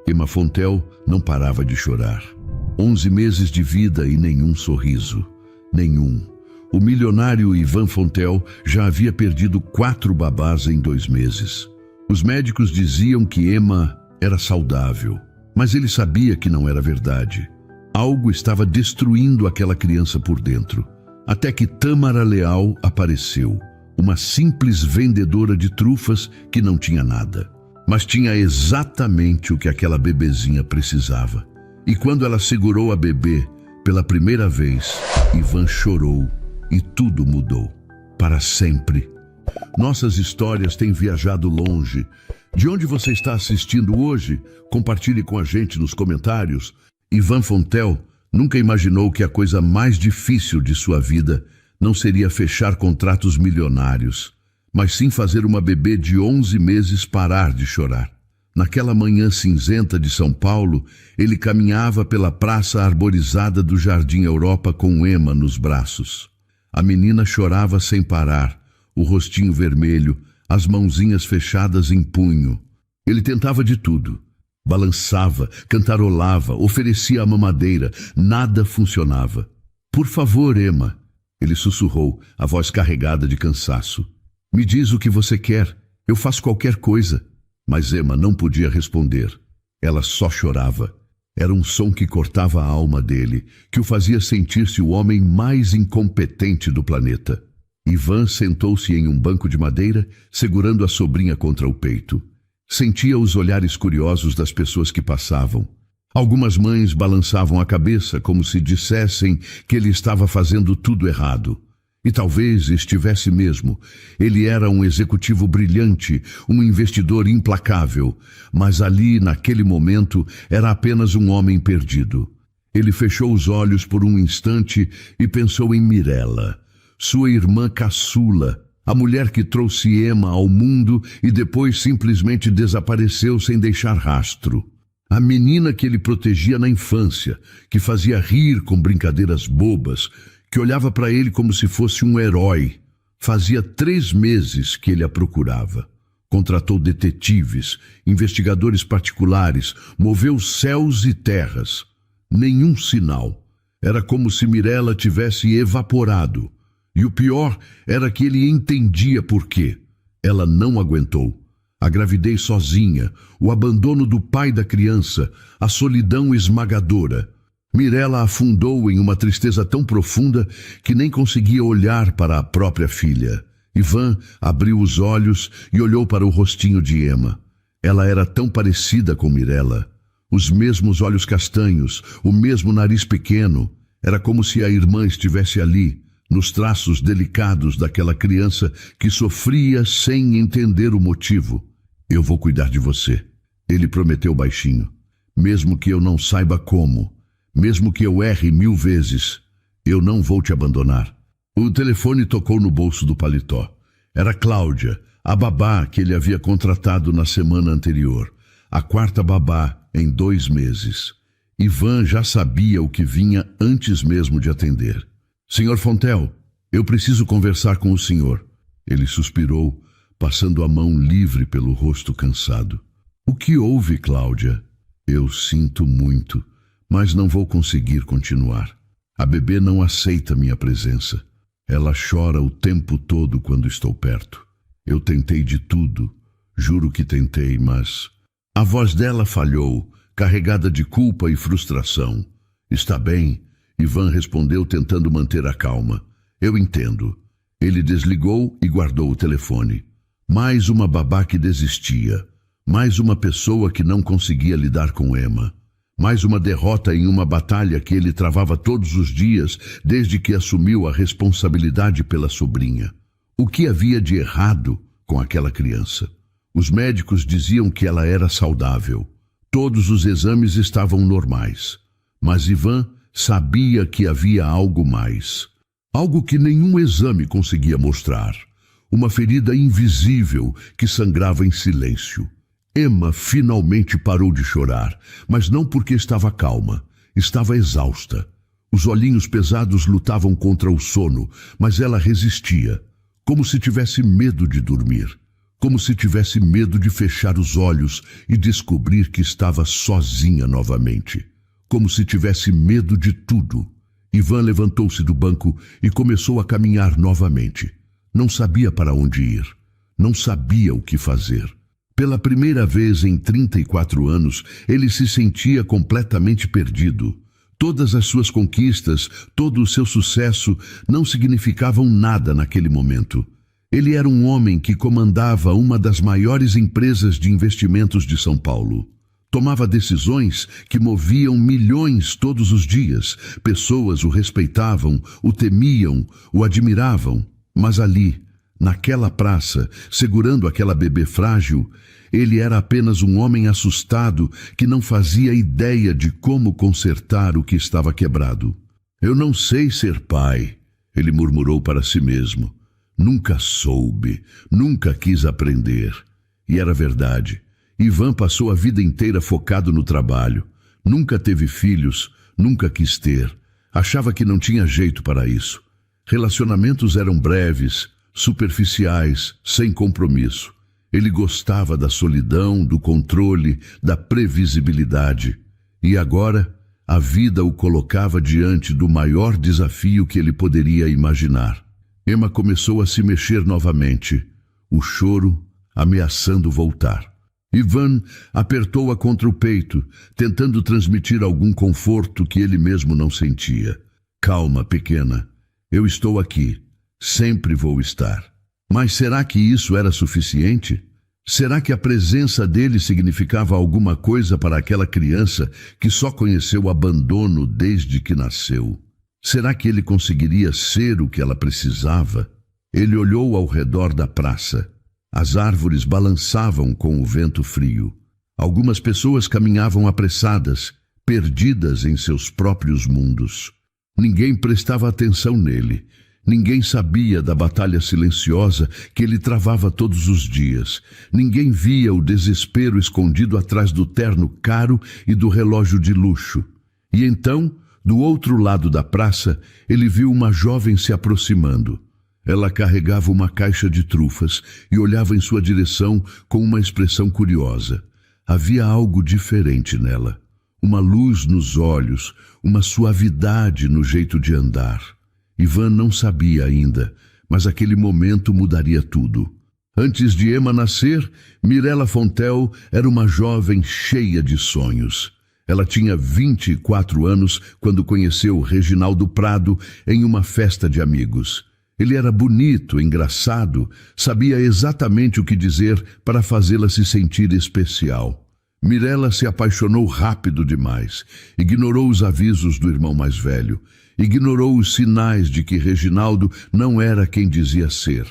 Emma Fontel não parava de chorar. 11 meses de vida e nenhum sorriso. Nenhum. O milionário Ivan Fontel já havia perdido 4 babás em 2 meses. Os médicos diziam que Emma era saudável, mas ele sabia que não era verdade. Algo estava destruindo aquela criança por dentro. Até que Tâmara Leal apareceu, uma simples vendedora de trufas que não tinha nada, mas tinha exatamente o que aquela bebezinha precisava. E quando ela segurou a bebê pela primeira vez, Ivan chorou e tudo mudou. Para sempre. Nossas histórias têm viajado longe. De onde você está assistindo hoje? Compartilhe com a gente nos comentários. Ivan Fontel nunca imaginou que a coisa mais difícil de sua vida não seria fechar contratos milionários, mas sim fazer uma bebê de 11 meses parar de chorar. Naquela manhã cinzenta de São Paulo, ele caminhava pela praça arborizada do Jardim Europa com Emma nos braços. A menina chorava sem parar, o rostinho vermelho, as mãozinhas fechadas em punho. Ele tentava de tudo. Balançava, cantarolava, oferecia a mamadeira. Nada funcionava. "Por favor, Emma", ele sussurrou, a voz carregada de cansaço. "Me diz o que você quer. Eu faço qualquer coisa." Mas Emma não podia responder. Ela só chorava. Era um som que cortava a alma dele, que o fazia sentir-se o homem mais incompetente do planeta. Ivan sentou-se em um banco de madeira, segurando a sobrinha contra o peito. Sentia os olhares curiosos das pessoas que passavam. Algumas mães balançavam a cabeça como se dissessem que ele estava fazendo tudo errado. E talvez estivesse mesmo. Ele era um executivo brilhante, um investidor implacável, mas ali, naquele momento, era apenas um homem perdido. Ele fechou os olhos por um instante e pensou em Mirella, sua irmã caçula, a mulher que trouxe Emma ao mundo e depois simplesmente desapareceu sem deixar rastro. A menina que ele protegia na infância, que fazia rir com brincadeiras bobas, que olhava para ele como se fosse um herói. Fazia 3 meses que ele a procurava. Contratou detetives, investigadores particulares, moveu céus e terras. Nenhum sinal. Era como se Mirella tivesse evaporado. E o pior era que ele entendia por quê. Ela não aguentou. A gravidez sozinha, o abandono do pai da criança, a solidão esmagadora. Mirella afundou em uma tristeza tão profunda que nem conseguia olhar para a própria filha. Ivan abriu os olhos e olhou para o rostinho de Emma. Ela era tão parecida com Mirella. Os mesmos olhos castanhos, o mesmo nariz pequeno. Era como se a irmã estivesse ali, nos traços delicados daquela criança que sofria sem entender o motivo. "Eu vou cuidar de você", ele prometeu baixinho. "Mesmo que eu não saiba como. Mesmo que eu erre 1000 vezes, eu não vou te abandonar." O telefone tocou no bolso do paletó. Era Cláudia, a babá que ele havia contratado na semana anterior. A 4ª babá em 2 meses. Ivan já sabia o que vinha antes mesmo de atender. "Senhor Fontel, eu preciso conversar com o senhor." Ele suspirou, passando a mão livre pelo rosto cansado. "O que houve, Cláudia?" "Eu sinto muito, mas não vou conseguir continuar. A bebê não aceita minha presença. Ela chora o tempo todo quando estou perto. Eu tentei de tudo, juro que tentei, mas..." A voz dela falhou, carregada de culpa e frustração. "Está bem?" Ivan respondeu tentando manter a calma. "Eu entendo." Ele desligou e guardou o telefone. Mais uma babá que desistia. Mais uma pessoa que não conseguia lidar com Emma. Mais uma derrota em uma batalha que ele travava todos os dias desde que assumiu a responsabilidade pela sobrinha. O que havia de errado com aquela criança? Os médicos diziam que ela era saudável. Todos os exames estavam normais. Mas Ivan sabia que havia algo mais. Algo que nenhum exame conseguia mostrar. Uma ferida invisível que sangrava em silêncio. Emma finalmente parou de chorar, mas não porque estava calma. Estava exausta. Os olhinhos pesados lutavam contra o sono, mas ela resistia, como se tivesse medo de dormir. como se tivesse medo de fechar os olhos e descobrir que estava sozinha novamente, como se tivesse medo de tudo. Ivan levantou-se do banco e começou a caminhar novamente. Não sabia para onde ir, não sabia o que fazer. Pela primeira vez em 34 anos, ele se sentia completamente perdido. Todas as suas conquistas, todo o seu sucesso não significavam nada naquele momento. Ele era um homem que comandava uma das maiores empresas de investimentos de São Paulo. Tomava decisões que moviam milhões todos os dias. Pessoas o respeitavam, o temiam, o admiravam. Mas ali, naquela praça, segurando aquela bebê frágil, ele era apenas um homem assustado que não fazia ideia de como consertar o que estava quebrado. Eu não sei ser pai, ele murmurou para si mesmo. Nunca soube, nunca quis aprender. E era verdade. Ivan passou a vida inteira focado no trabalho. Nunca teve filhos, nunca quis ter. Achava que não tinha jeito para isso. Relacionamentos eram breves, superficiais, sem compromisso. Ele gostava da solidão, do controle, da previsibilidade. E agora, a vida o colocava diante do maior desafio que ele poderia imaginar. Emma começou a se mexer novamente, o choro ameaçando voltar. Ivan apertou-a contra o peito, tentando transmitir algum conforto que ele mesmo não sentia. Calma, pequena. Eu estou aqui. Sempre vou estar. Mas será que isso era suficiente? Será que a presença dele significava alguma coisa para aquela criança que só conheceu o abandono desde que nasceu? Será que ele conseguiria ser o que ela precisava? Ele olhou ao redor da praça. As árvores balançavam com o vento frio. Algumas pessoas caminhavam apressadas, perdidas em seus próprios mundos. Ninguém prestava atenção nele. Ninguém sabia da batalha silenciosa que ele travava todos os dias. Ninguém via o desespero escondido atrás do terno caro e do relógio de luxo. E então, do outro lado da praça, ele viu uma jovem se aproximando. Ela carregava uma caixa de trufas e olhava em sua direção com uma expressão curiosa. Havia algo diferente nela. Uma luz nos olhos, uma suavidade no jeito de andar. Ivan não sabia ainda, mas aquele momento mudaria tudo. Antes de Emma nascer, Mirella Fontel era uma jovem cheia de sonhos. Ela tinha 24 anos quando conheceu Reginaldo Prado em uma festa de amigos. Ele era bonito, engraçado, sabia exatamente o que dizer para fazê-la se sentir especial. Mirella se apaixonou rápido demais. Ignorou os avisos do irmão mais velho. Ignorou os sinais de que Reginaldo não era quem dizia ser.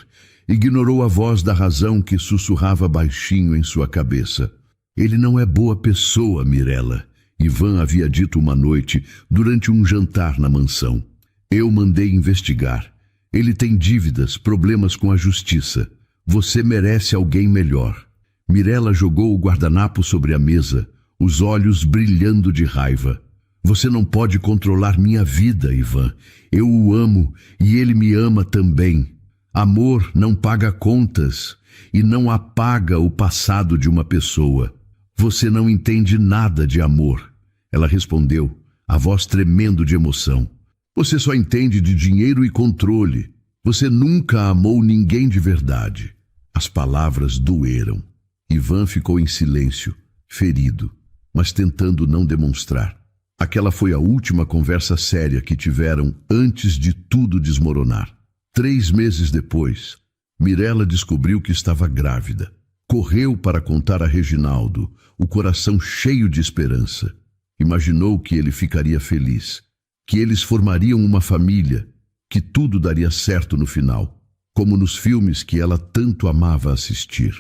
Ignorou a voz da razão que sussurrava baixinho em sua cabeça. Ele não é boa pessoa, Mirella. Ivan havia dito uma noite, durante um jantar na mansão. Eu mandei investigar. Ele tem dívidas, problemas com a justiça. Você merece alguém melhor. Mirella jogou o guardanapo sobre a mesa, os olhos brilhando de raiva. Você não pode controlar minha vida, Ivan. Eu o amo e ele me ama também. Amor não paga contas e não apaga o passado de uma pessoa. Você não entende nada de amor. Ela respondeu, a voz tremendo de emoção. Você só entende de dinheiro e controle. Você nunca amou ninguém de verdade. As palavras doeram. Ivan ficou em silêncio, ferido, mas tentando não demonstrar. Aquela foi a última conversa séria que tiveram antes de tudo desmoronar. 3 meses depois, Mirella descobriu que estava grávida. Correu para contar a Reginaldo, o coração cheio de esperança. Imaginou que ele ficaria feliz, que eles formariam uma família, que tudo daria certo no final, como nos filmes que ela tanto amava assistir.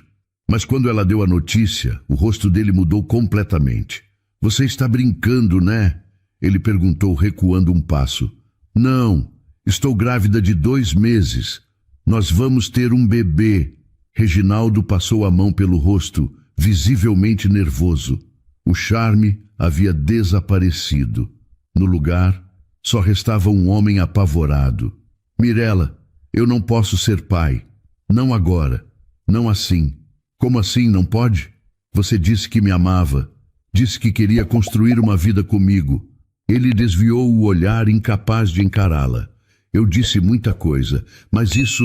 Mas quando ela deu a notícia, o rosto dele mudou completamente. Você está brincando, né? Ele perguntou, recuando um passo. Não, estou grávida de 2 meses. Nós vamos ter um bebê. Reginaldo passou a mão pelo rosto, visivelmente nervoso. O charme havia desaparecido. No lugar, só restava um homem apavorado. Mirella, eu não posso ser pai. Não agora. Não assim. Como assim não pode? Você disse que me amava. Disse que queria construir uma vida comigo. Ele desviou o olhar, incapaz de encará-la. Eu disse muita coisa, mas isso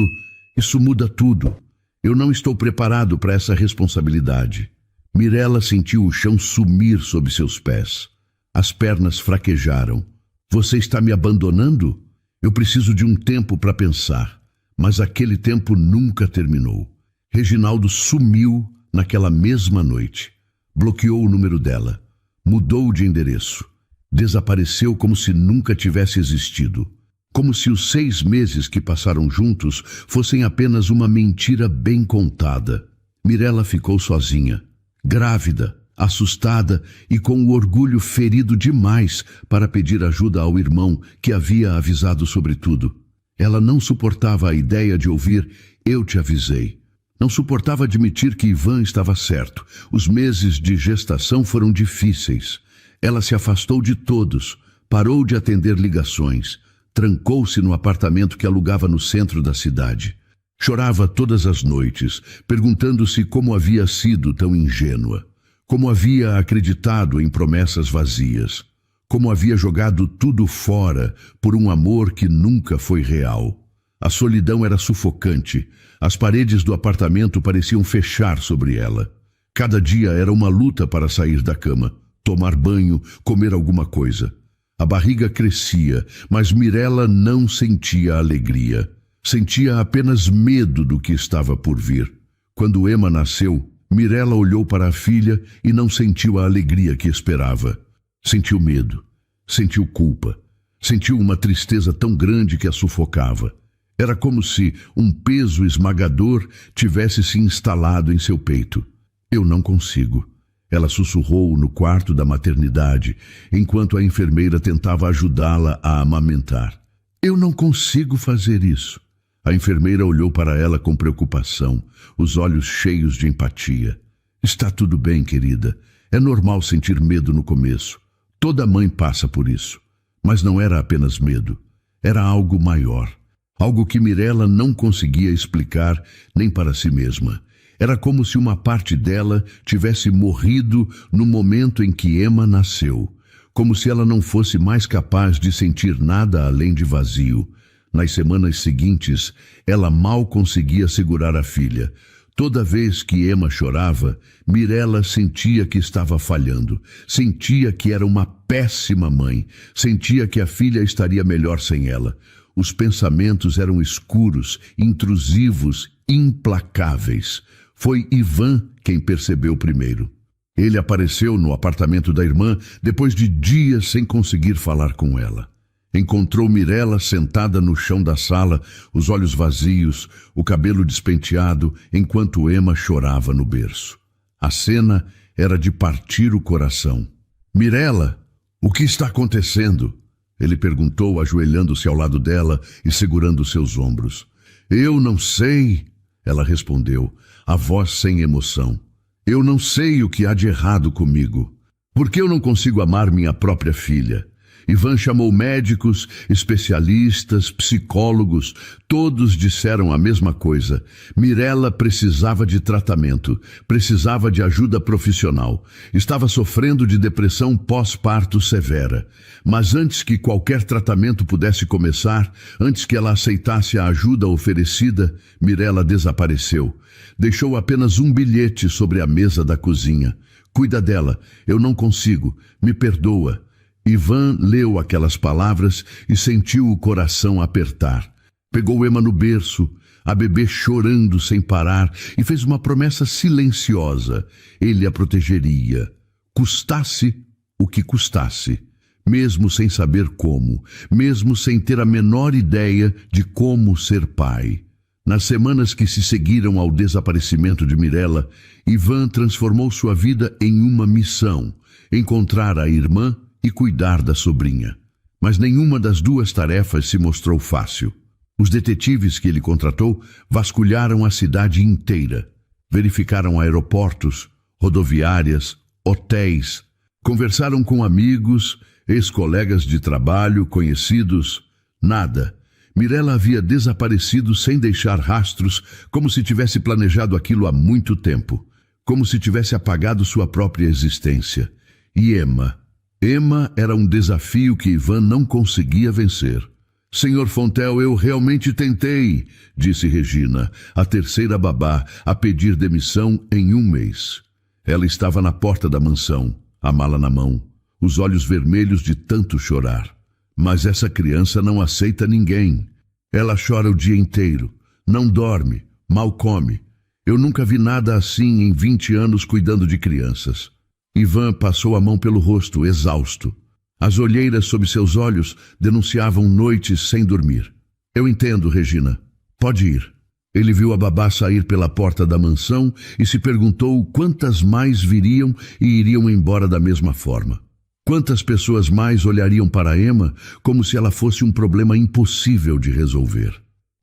muda tudo. Eu não estou preparado para essa responsabilidade. Mirella sentiu o chão sumir sob seus pés. As pernas fraquejaram. Você está me abandonando? Eu preciso de um tempo para pensar. Mas aquele tempo nunca terminou. Reginaldo sumiu naquela mesma noite. Bloqueou o número dela. Mudou de endereço. Desapareceu como se nunca tivesse existido. Como se os 6 meses que passaram juntos fossem apenas uma mentira bem contada. Mirella ficou sozinha, grávida, assustada e com o orgulho ferido demais para pedir ajuda ao irmão que havia avisado sobre tudo. Ela não suportava a ideia de ouvir "eu te avisei". Não suportava admitir que Ivan estava certo. Os meses de gestação foram difíceis. Ela se afastou de todos, parou de atender ligações, trancou-se no apartamento que alugava no centro da cidade. Chorava todas as noites, perguntando-se como havia sido tão ingênua, como havia acreditado em promessas vazias, como havia jogado tudo fora por um amor que nunca foi real. A solidão era sufocante, as paredes do apartamento pareciam fechar sobre ela. Cada dia era uma luta para sair da cama, tomar banho, comer alguma coisa. A barriga crescia, mas Mirella não sentia alegria. Sentia apenas medo do que estava por vir. Quando Emma nasceu, Mirella olhou para a filha e não sentiu a alegria que esperava. Sentiu medo, sentiu culpa, sentiu uma tristeza tão grande que a sufocava. Era como se um peso esmagador tivesse se instalado em seu peito. Eu não consigo. Ela sussurrou no quarto da maternidade, enquanto a enfermeira tentava ajudá-la a amamentar. Eu não consigo fazer isso. A enfermeira olhou para ela com preocupação, os olhos cheios de empatia. Está tudo bem, querida. É normal sentir medo no começo. Toda mãe passa por isso. Mas não era apenas medo. Era algo maior. Algo que Mirella não conseguia explicar nem para si mesma. Era como se uma parte dela tivesse morrido no momento em que Emma nasceu. Como se ela não fosse mais capaz de sentir nada além de vazio. Nas semanas seguintes, ela mal conseguia segurar a filha. Toda vez que Emma chorava, Mirella sentia que estava falhando. Sentia que era uma péssima mãe. Sentia que a filha estaria melhor sem ela. Os pensamentos eram escuros, intrusivos, implacáveis. Foi Ivan quem percebeu primeiro. Ele apareceu no apartamento da irmã depois de dias sem conseguir falar com ela. Encontrou Mirella sentada no chão da sala, os olhos vazios, o cabelo despenteado, enquanto Emma chorava no berço. A cena era de partir o coração. Mirella, o que está acontecendo? Ele perguntou, ajoelhando-se ao lado dela e segurando seus ombros. Eu não sei, ela respondeu, a voz sem emoção. Eu não sei o que há de errado comigo. Por que eu não consigo amar minha própria filha? Ivan chamou médicos, especialistas, psicólogos. Todos disseram a mesma coisa. Mirella precisava de tratamento, precisava de ajuda profissional. Estava sofrendo de depressão pós-parto severa. Mas antes que qualquer tratamento pudesse começar, antes que ela aceitasse a ajuda oferecida, Mirella desapareceu. Deixou apenas um bilhete sobre a mesa da cozinha. Cuida dela, eu não consigo, me perdoa. Ivan leu aquelas palavras e sentiu o coração apertar. Pegou Emma no berço, a bebê chorando sem parar, e fez uma promessa silenciosa. Ele a protegeria, custasse o que custasse, mesmo sem saber como, mesmo sem ter a menor ideia de como ser pai. Nas semanas que se seguiram ao desaparecimento de Mirella, Ivan transformou sua vida em uma missão: encontrar a irmã e cuidar da sobrinha. Mas nenhuma das duas tarefas se mostrou fácil. Os detetives que ele contratou vasculharam a cidade inteira. Verificaram aeroportos, rodoviárias, hotéis. Conversaram com amigos, ex-colegas de trabalho, conhecidos. Nada. Mirella havia desaparecido sem deixar rastros, como se tivesse planejado aquilo há muito tempo, como se tivesse apagado sua própria existência. E Emma? Emma era um desafio que Ivan não conseguia vencer. Senhor Fontel, eu realmente tentei, disse Regina, a terceira babá, a pedir demissão em 1 mês. Ela estava na porta da mansão, a mala na mão, os olhos vermelhos de tanto chorar. Mas essa criança não aceita ninguém. Ela chora o dia inteiro, não dorme, mal come. Eu nunca vi nada assim em 20 anos cuidando de crianças. Ivan passou a mão pelo rosto, exausto. As olheiras sob seus olhos denunciavam noites sem dormir. Eu entendo, Regina. Pode ir. Ele viu a babá sair pela porta da mansão e se perguntou quantas mais viriam e iriam embora da mesma forma. Quantas pessoas mais olhariam para Emma como se ela fosse um problema impossível de resolver.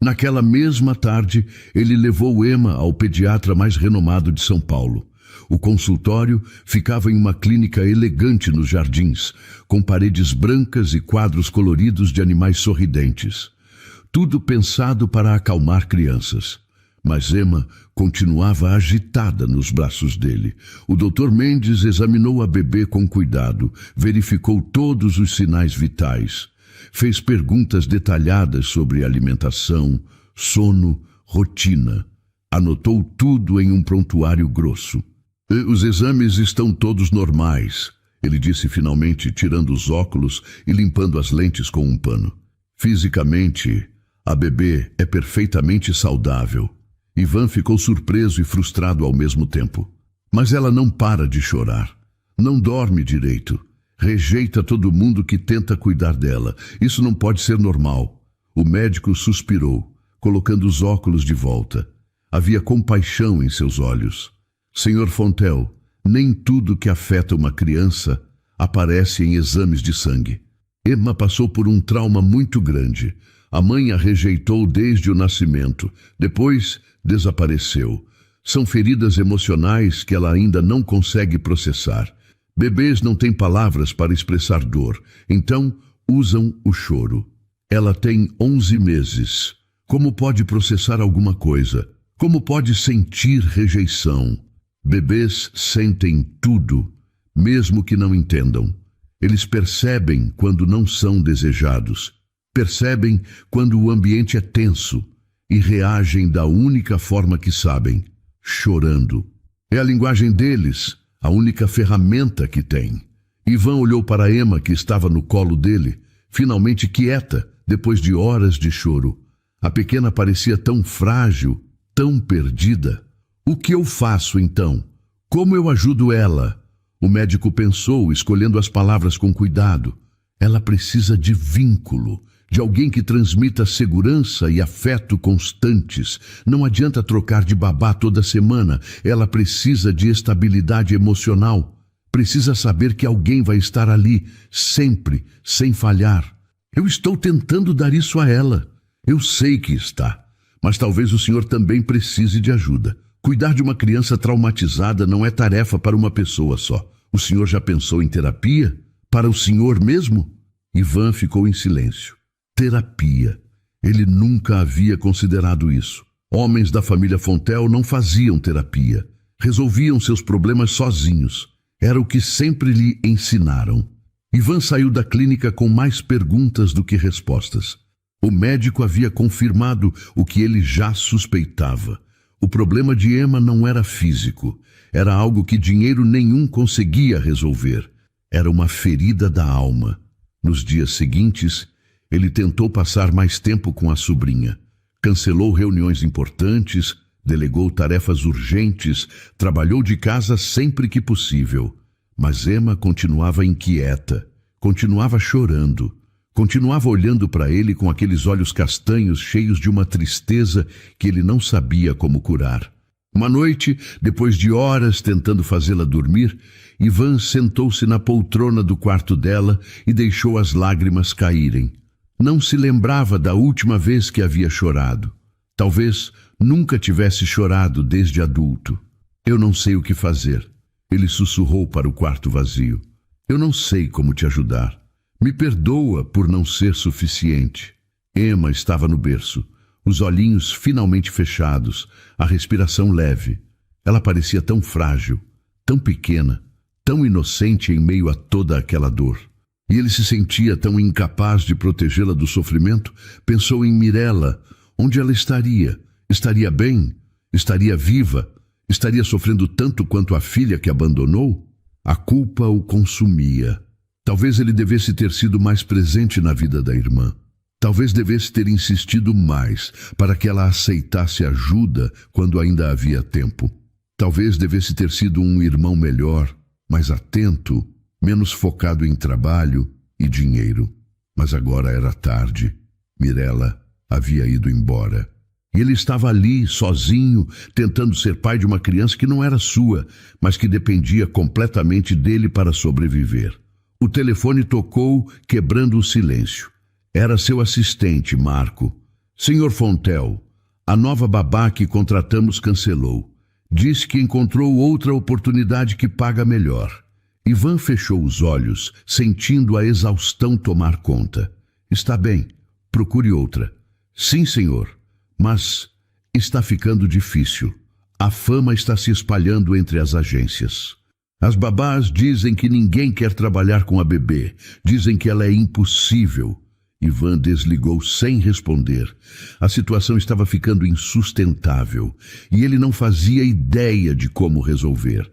Naquela mesma tarde, ele levou Emma ao pediatra mais renomado de São Paulo. O consultório ficava em uma clínica elegante nos jardins, com paredes brancas e quadros coloridos de animais sorridentes. Tudo pensado para acalmar crianças. Mas Emma continuava agitada nos braços dele. O Dr. Mendes examinou a bebê com cuidado, verificou todos os sinais vitais. Fez perguntas detalhadas sobre alimentação, sono, rotina. Anotou tudo em um prontuário grosso. Os exames estão todos normais, ele disse finalmente, tirando os óculos e limpando as lentes com um pano. Fisicamente, a bebê é perfeitamente saudável. Ivan ficou surpreso e frustrado ao mesmo tempo. Mas ela não para de chorar. Não dorme direito. Rejeita todo mundo que tenta cuidar dela. Isso não pode ser normal. O médico suspirou, colocando os óculos de volta. Havia compaixão em seus olhos. Senhor Fontel, nem tudo que afeta uma criança aparece em exames de sangue. Emma passou por um trauma muito grande. A mãe a rejeitou desde o nascimento. Depois, desapareceu. São feridas emocionais que ela ainda não consegue processar. Bebês não têm palavras para expressar dor, então usam o choro. Ela tem 11 meses. Como pode processar alguma coisa? Como pode sentir rejeição? Bebês sentem tudo, mesmo que não entendam. Eles percebem quando não são desejados. Percebem quando o ambiente é tenso e reagem da única forma que sabem, chorando. É a linguagem deles, a única ferramenta que têm. Ivan olhou para Emma, que estava no colo dele, finalmente quieta, depois de horas de choro. A pequena parecia tão frágil, tão perdida. O que eu faço então? Como eu ajudo ela? O médico pensou, escolhendo as palavras com cuidado. Ela precisa de vínculo, de alguém que transmita segurança e afeto constantes. Não adianta trocar de babá toda semana. Ela precisa de estabilidade emocional. Precisa saber que alguém vai estar ali, sempre, sem falhar. Eu estou tentando dar isso a ela. Eu sei que está. Mas talvez o senhor também precise de ajuda. Cuidar de uma criança traumatizada não é tarefa para uma pessoa só. O senhor já pensou em terapia? Para o senhor mesmo? Ivan ficou em silêncio. Terapia. Ele nunca havia considerado isso. Homens da família Fontel não faziam terapia. Resolviam seus problemas sozinhos. Era o que sempre lhe ensinaram. Ivan saiu da clínica com mais perguntas do que respostas. O médico havia confirmado o que ele já suspeitava. O problema de Emma não era físico. Era algo que dinheiro nenhum conseguia resolver. Era uma ferida da alma. Nos dias seguintes, ele tentou passar mais tempo com a sobrinha. Cancelou reuniões importantes, delegou tarefas urgentes, trabalhou de casa sempre que possível. Mas Emma continuava inquieta, continuava chorando, continuava olhando para ele com aqueles olhos castanhos cheios de uma tristeza que ele não sabia como curar. Uma noite, depois de horas tentando fazê-la dormir, Ivan sentou-se na poltrona do quarto dela e deixou as lágrimas caírem. Não se lembrava da última vez que havia chorado. Talvez nunca tivesse chorado desde adulto. Eu não sei o que fazer. Ele sussurrou para o quarto vazio. Eu não sei como te ajudar. Me perdoa por não ser suficiente. Emma estava no berço, os olhinhos finalmente fechados, a respiração leve. Ela parecia tão frágil, tão pequena, tão inocente em meio a toda aquela dor. E ele se sentia tão incapaz de protegê-la do sofrimento. Pensou em Mirella. Onde ela estaria? Estaria bem? Estaria viva? Estaria sofrendo tanto quanto a filha que abandonou? A culpa o consumia. Talvez ele devesse ter sido mais presente na vida da irmã. Talvez devesse ter insistido mais para que ela aceitasse ajuda quando ainda havia tempo. Talvez devesse ter sido um irmão melhor, mais atento, menos focado em trabalho e dinheiro. Mas agora era tarde. Mirella havia ido embora. E ele estava ali, sozinho, tentando ser pai de uma criança que não era sua, mas que dependia completamente dele para sobreviver. O telefone tocou, quebrando o silêncio. Era seu assistente, Marco. Senhor Fontel, a nova babá que contratamos cancelou. Disse que encontrou outra oportunidade que paga melhor. Ivan fechou os olhos, sentindo a exaustão tomar conta. Está bem, procure outra. Sim, senhor, mas está ficando difícil. A fama está se espalhando entre as agências. As babás dizem que ninguém quer trabalhar com a bebê. Dizem que ela é impossível. Ivan desligou sem responder. A situação estava ficando insustentável e ele não fazia ideia de como resolver.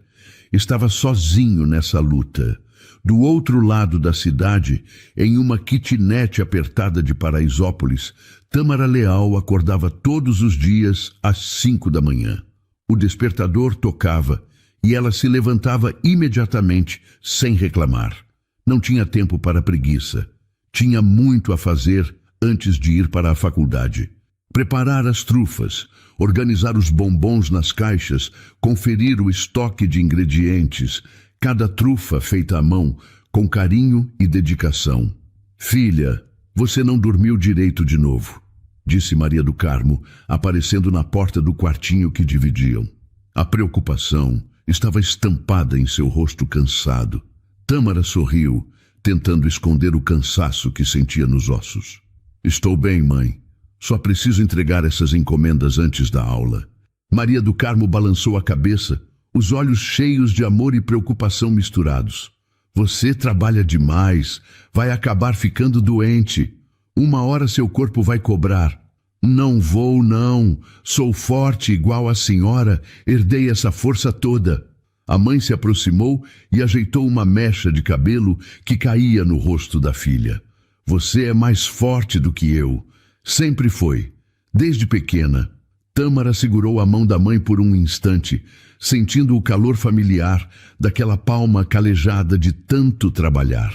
Estava sozinho nessa luta. Do outro lado da cidade, em uma kitnet apertada de Paraisópolis, Tâmara Leal acordava todos os dias às 5 da manhã. O despertador tocava e ela se levantava imediatamente, sem reclamar. Não tinha tempo para preguiça. Tinha muito a fazer antes de ir para a faculdade. Preparar as trufas, organizar os bombons nas caixas, conferir o estoque de ingredientes, cada trufa feita à mão, com carinho e dedicação. Filha, você não dormiu direito de novo, disse Maria do Carmo, aparecendo na porta do quartinho que dividiam. A preocupação estava estampada em seu rosto cansado. Tâmara sorriu, tentando esconder o cansaço que sentia nos ossos. Estou bem, mãe. Só preciso entregar essas encomendas antes da aula. Maria do Carmo balançou a cabeça, os olhos cheios de amor e preocupação misturados. Você trabalha demais, vai acabar ficando doente. Uma hora seu corpo vai cobrar. Não vou, não. Sou forte igual a senhora, herdei essa força toda. A mãe se aproximou e ajeitou uma mecha de cabelo que caía no rosto da filha. Você é mais forte do que eu. Sempre foi. Desde pequena. Tâmara segurou a mão da mãe por um instante, sentindo o calor familiar daquela palma calejada de tanto trabalhar.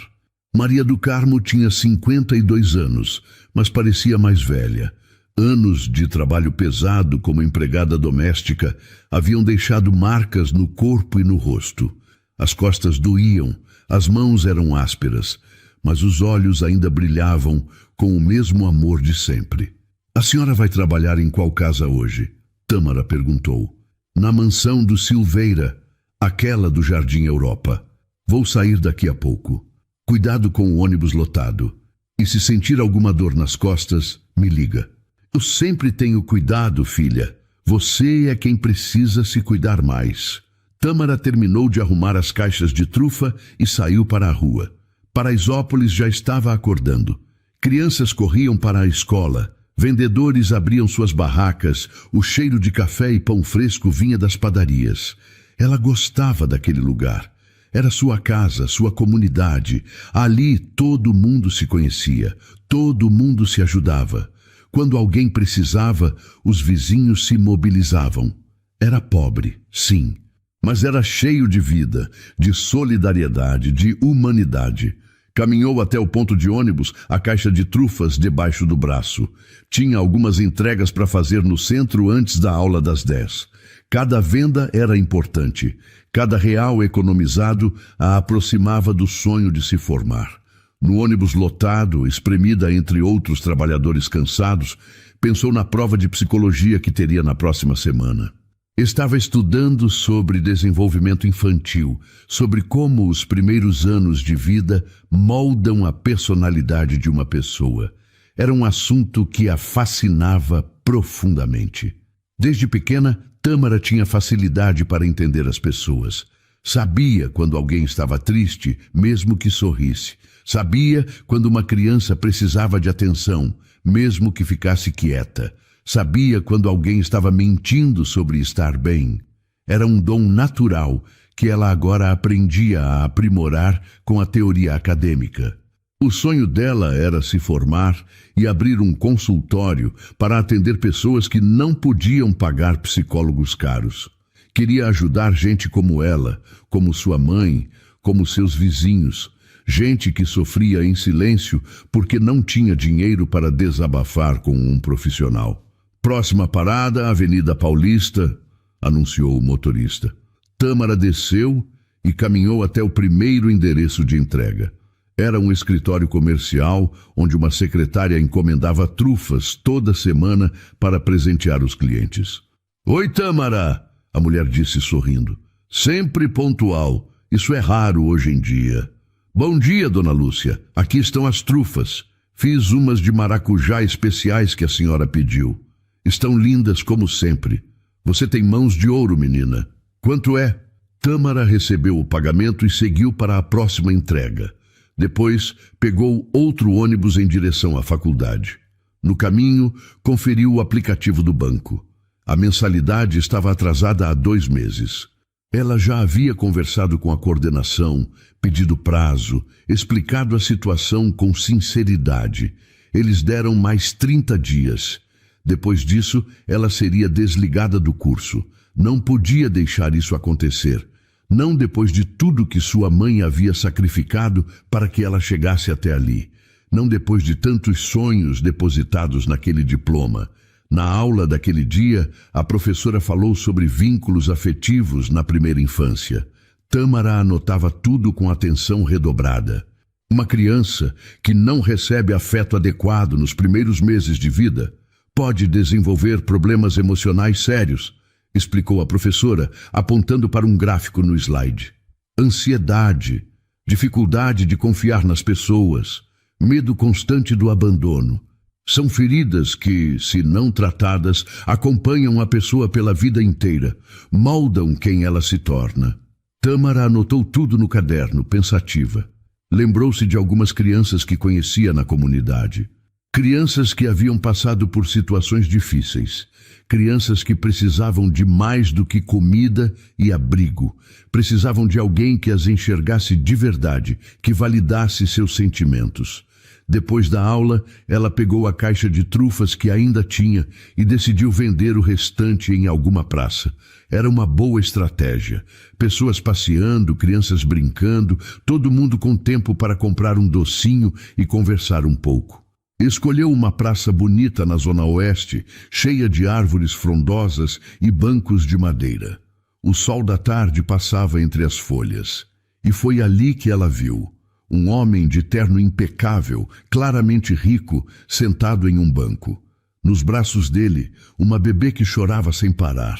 Maria do Carmo tinha 52 anos, mas parecia mais velha. Anos de trabalho pesado como empregada doméstica haviam deixado marcas no corpo e no rosto. As costas doíam, as mãos eram ásperas, mas os olhos ainda brilhavam com o mesmo amor de sempre. A senhora vai trabalhar em qual casa hoje? Tâmara perguntou. Na mansão do Silveira, aquela do Jardim Europa. Vou sair daqui a pouco. Cuidado com o ônibus lotado. E se sentir alguma dor nas costas, me liga. Eu sempre tenho cuidado, filha. Você é quem precisa se cuidar mais. Tâmara terminou de arrumar as caixas de trufa e saiu para a rua. Paraisópolis já estava acordando. Crianças corriam para a escola. Vendedores abriam suas barracas. O cheiro de café e pão fresco vinha das padarias. Ela gostava daquele lugar. Era sua casa, sua comunidade. Ali todo mundo se conhecia. Todo mundo se ajudava. Quando alguém precisava, os vizinhos se mobilizavam. Era pobre, sim, mas era cheio de vida, de solidariedade, de humanidade. Caminhou até o ponto de ônibus, a caixa de trufas debaixo do braço. Tinha algumas entregas para fazer no centro antes da aula das 10. Cada venda era importante. Cada real economizado a aproximava do sonho de se formar. No ônibus lotado, espremida entre outros trabalhadores cansados, pensou na prova de psicologia que teria na próxima semana. Estava estudando sobre desenvolvimento infantil, sobre como os primeiros anos de vida moldam a personalidade de uma pessoa. Era um assunto que a fascinava profundamente. Desde pequena, Tâmara tinha facilidade para entender as pessoas. Sabia quando alguém estava triste, mesmo que sorrisse. Sabia quando uma criança precisava de atenção, mesmo que ficasse quieta. Sabia quando alguém estava mentindo sobre estar bem. Era um dom natural que ela agora aprendia a aprimorar com a teoria acadêmica. O sonho dela era se formar e abrir um consultório para atender pessoas que não podiam pagar psicólogos caros. Queria ajudar gente como ela, como sua mãe, como seus vizinhos, gente que sofria em silêncio porque não tinha dinheiro para desabafar com um profissional. Próxima parada, Avenida Paulista, anunciou o motorista. Tâmara desceu e caminhou até o primeiro endereço de entrega. Era um escritório comercial onde uma secretária encomendava trufas toda semana para presentear os clientes. Oi, Tâmara! A mulher disse sorrindo. Sempre pontual. Isso é raro hoje em dia. Bom dia, dona Lúcia. Aqui estão as trufas. Fiz umas de maracujá especiais que a senhora pediu. Estão lindas como sempre. Você tem mãos de ouro, menina. Quanto é? Tâmara recebeu o pagamento e seguiu para a próxima entrega. Depois, pegou outro ônibus em direção à faculdade. No caminho, conferiu o aplicativo do banco. A mensalidade estava atrasada há 2 meses. Ela já havia conversado com a coordenação, pedido prazo, explicado a situação com sinceridade. Eles deram mais 30 dias. Depois disso, ela seria desligada do curso. Não podia deixar isso acontecer. Não depois de tudo que sua mãe havia sacrificado para que ela chegasse até ali. Não depois de tantos sonhos depositados naquele diploma. Na aula daquele dia, a professora falou sobre vínculos afetivos na primeira infância. Tâmara anotava tudo com atenção redobrada. Uma criança que não recebe afeto adequado nos primeiros meses de vida pode desenvolver problemas emocionais sérios, explicou a professora, apontando para um gráfico no slide. Ansiedade, dificuldade de confiar nas pessoas, medo constante do abandono. São feridas que, se não tratadas, acompanham a pessoa pela vida inteira, moldam quem ela se torna. Tâmara anotou tudo no caderno, pensativa. Lembrou-se de algumas crianças que conhecia na comunidade. Crianças que haviam passado por situações difíceis. Crianças que precisavam de mais do que comida e abrigo. Precisavam de alguém que as enxergasse de verdade, que validasse seus sentimentos. Depois da aula, ela pegou a caixa de trufas que ainda tinha e decidiu vender o restante em alguma praça. Era uma boa estratégia. Pessoas passeando, crianças brincando, todo mundo com tempo para comprar um docinho e conversar um pouco. Escolheu uma praça bonita na zona oeste, cheia de árvores frondosas e bancos de madeira. O sol da tarde passava entre as folhas. E foi ali que ela viu um homem de terno impecável, claramente rico, sentado em um banco. Nos braços dele, uma bebê que chorava sem parar.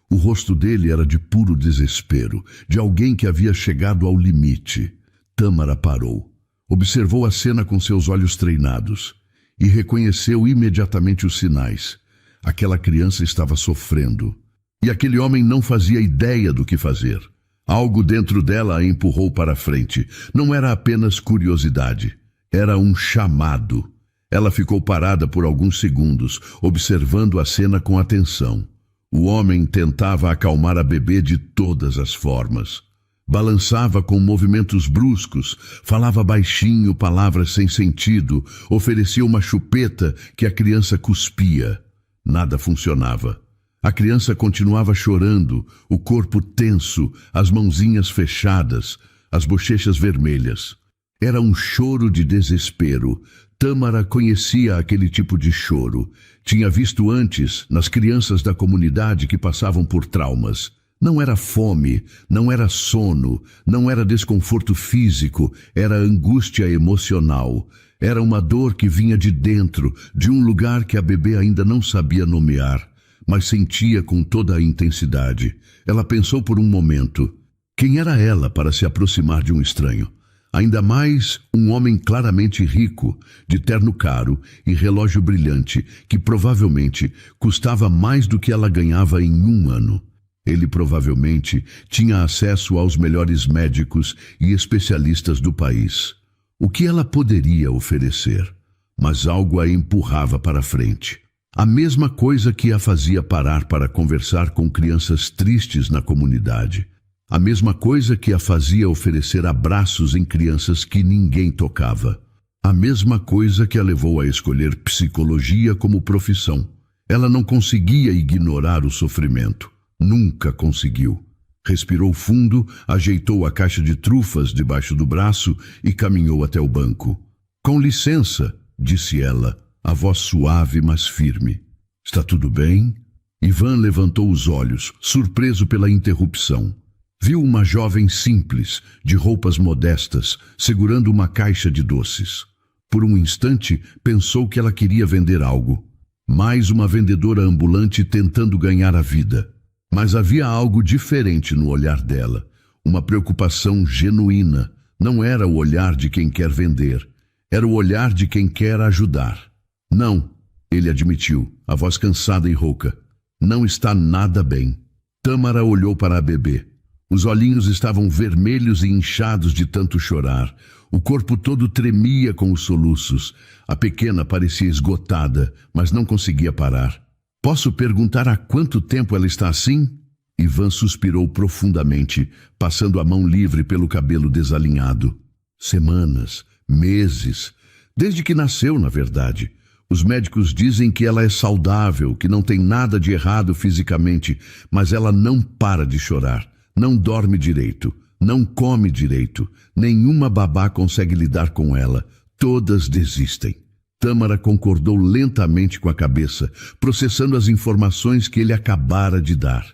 O rosto dele era de puro desespero, de alguém que havia chegado ao limite. Tâmara parou. Observou a cena com seus olhos treinados e reconheceu imediatamente os sinais. Aquela criança estava sofrendo. E aquele homem não fazia ideia do que fazer. Algo dentro dela a empurrou para frente. Não era apenas curiosidade. Era um chamado. Ela ficou parada por alguns segundos, observando a cena com atenção. O homem tentava acalmar a bebê de todas as formas. Balançava com movimentos bruscos, falava baixinho palavras sem sentido, oferecia uma chupeta que a criança cuspia. Nada funcionava. A criança continuava chorando, o corpo tenso, as mãozinhas fechadas, as bochechas vermelhas. Era um choro de desespero. Tâmara conhecia aquele tipo de choro. Tinha visto antes nas crianças da comunidade que passavam por traumas. Não era fome, não era sono, não era desconforto físico, era angústia emocional. Era uma dor que vinha de dentro, de um lugar que a bebê ainda não sabia nomear, mas sentia com toda a intensidade. Ela pensou por um momento. Quem era ela para se aproximar de um estranho? Ainda mais um homem claramente rico, de terno caro e relógio brilhante, que provavelmente custava mais do que ela ganhava em um ano. Ele provavelmente tinha acesso aos melhores médicos e especialistas do país. O que ela poderia oferecer? Mas algo a empurrava para frente. A mesma coisa que a fazia parar para conversar com crianças tristes na comunidade. A mesma coisa que a fazia oferecer abraços em crianças que ninguém tocava. A mesma coisa que a levou a escolher psicologia como profissão. Ela não conseguia ignorar o sofrimento. Nunca conseguiu. Respirou fundo, ajeitou a caixa de trufas debaixo do braço e caminhou até o banco. "Com licença", disse ela, a voz suave, mas firme. "Está tudo bem?" Ivan levantou os olhos, surpreso pela interrupção. Viu uma jovem simples, de roupas modestas, segurando uma caixa de doces. Por um instante, pensou que ela queria vender algo. Mais uma vendedora ambulante tentando ganhar a vida. Mas havia algo diferente no olhar dela. Uma preocupação genuína. Não era o olhar de quem quer vender. Era o olhar de quem quer ajudar. "Não", ele admitiu, a voz cansada e rouca. "Não está nada bem." Tâmara olhou para a bebê. Os olhinhos estavam vermelhos e inchados de tanto chorar. O corpo todo tremia com os soluços. A pequena parecia esgotada, mas não conseguia parar. "Posso perguntar há quanto tempo ela está assim?" Ivan suspirou profundamente, passando a mão livre pelo cabelo desalinhado. "Semanas, meses, desde que nasceu, na verdade. Os médicos dizem que ela é saudável, que não tem nada de errado fisicamente, mas ela não para de chorar. Não dorme direito, não come direito. Nenhuma babá consegue lidar com ela. Todas desistem." Tâmara concordou lentamente com a cabeça, processando as informações que ele acabara de dar.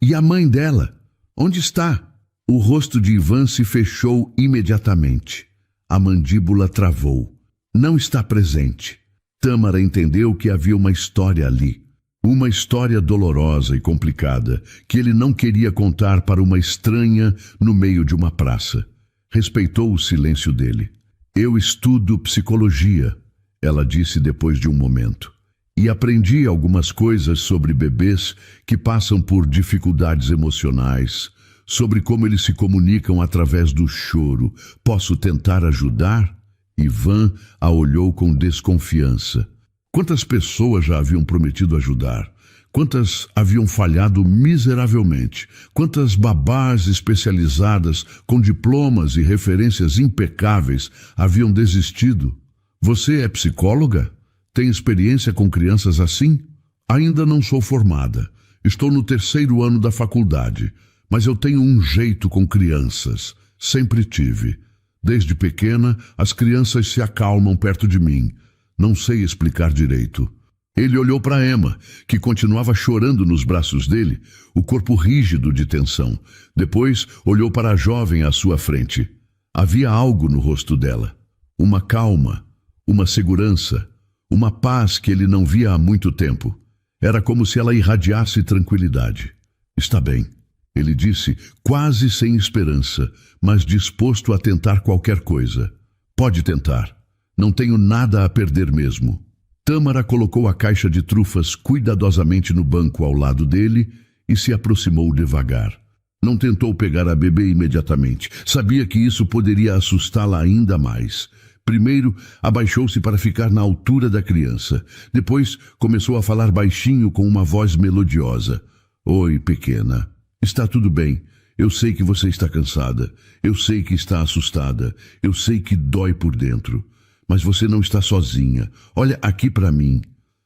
"E a mãe dela? Onde está?" O rosto de Ivan se fechou imediatamente. A mandíbula travou. "Não está presente." Tâmara entendeu que havia uma história ali. Uma história dolorosa e complicada, que ele não queria contar para uma estranha no meio de uma praça. Respeitou o silêncio dele. "Eu estudo psicologia", ela disse depois de um momento. "E aprendi algumas coisas sobre bebês que passam por dificuldades emocionais, sobre como eles se comunicam através do choro. Posso tentar ajudar?" Ivan a olhou com desconfiança. Quantas pessoas já haviam prometido ajudar? Quantas haviam falhado miseravelmente? Quantas babás especializadas com diplomas e referências impecáveis haviam desistido? "Você é psicóloga? Tem experiência com crianças assim?" "Ainda não sou formada. Estou no 3º ano da faculdade. Mas eu tenho um jeito com crianças. Sempre tive. Desde pequena, as crianças se acalmam perto de mim. Não sei explicar direito." Ele olhou para Emma, que continuava chorando nos braços dele, o corpo rígido de tensão. Depois olhou para a jovem à sua frente. Havia algo no rosto dela. Uma calma, uma segurança, uma paz que ele não via há muito tempo. Era como se ela irradiasse tranquilidade. "Está bem", ele disse, quase sem esperança, mas disposto a tentar qualquer coisa. "Pode tentar. Não tenho nada a perder mesmo." Tâmara colocou a caixa de trufas cuidadosamente no banco ao lado dele e se aproximou devagar. Não tentou pegar a bebê imediatamente. Sabia que isso poderia assustá-la ainda mais. Primeiro, abaixou-se para ficar na altura da criança. Depois, começou a falar baixinho com uma voz melodiosa. "Oi, pequena. Está tudo bem. Eu sei que você está cansada. Eu sei que está assustada. Eu sei que dói por dentro. Mas você não está sozinha. Olha aqui para mim."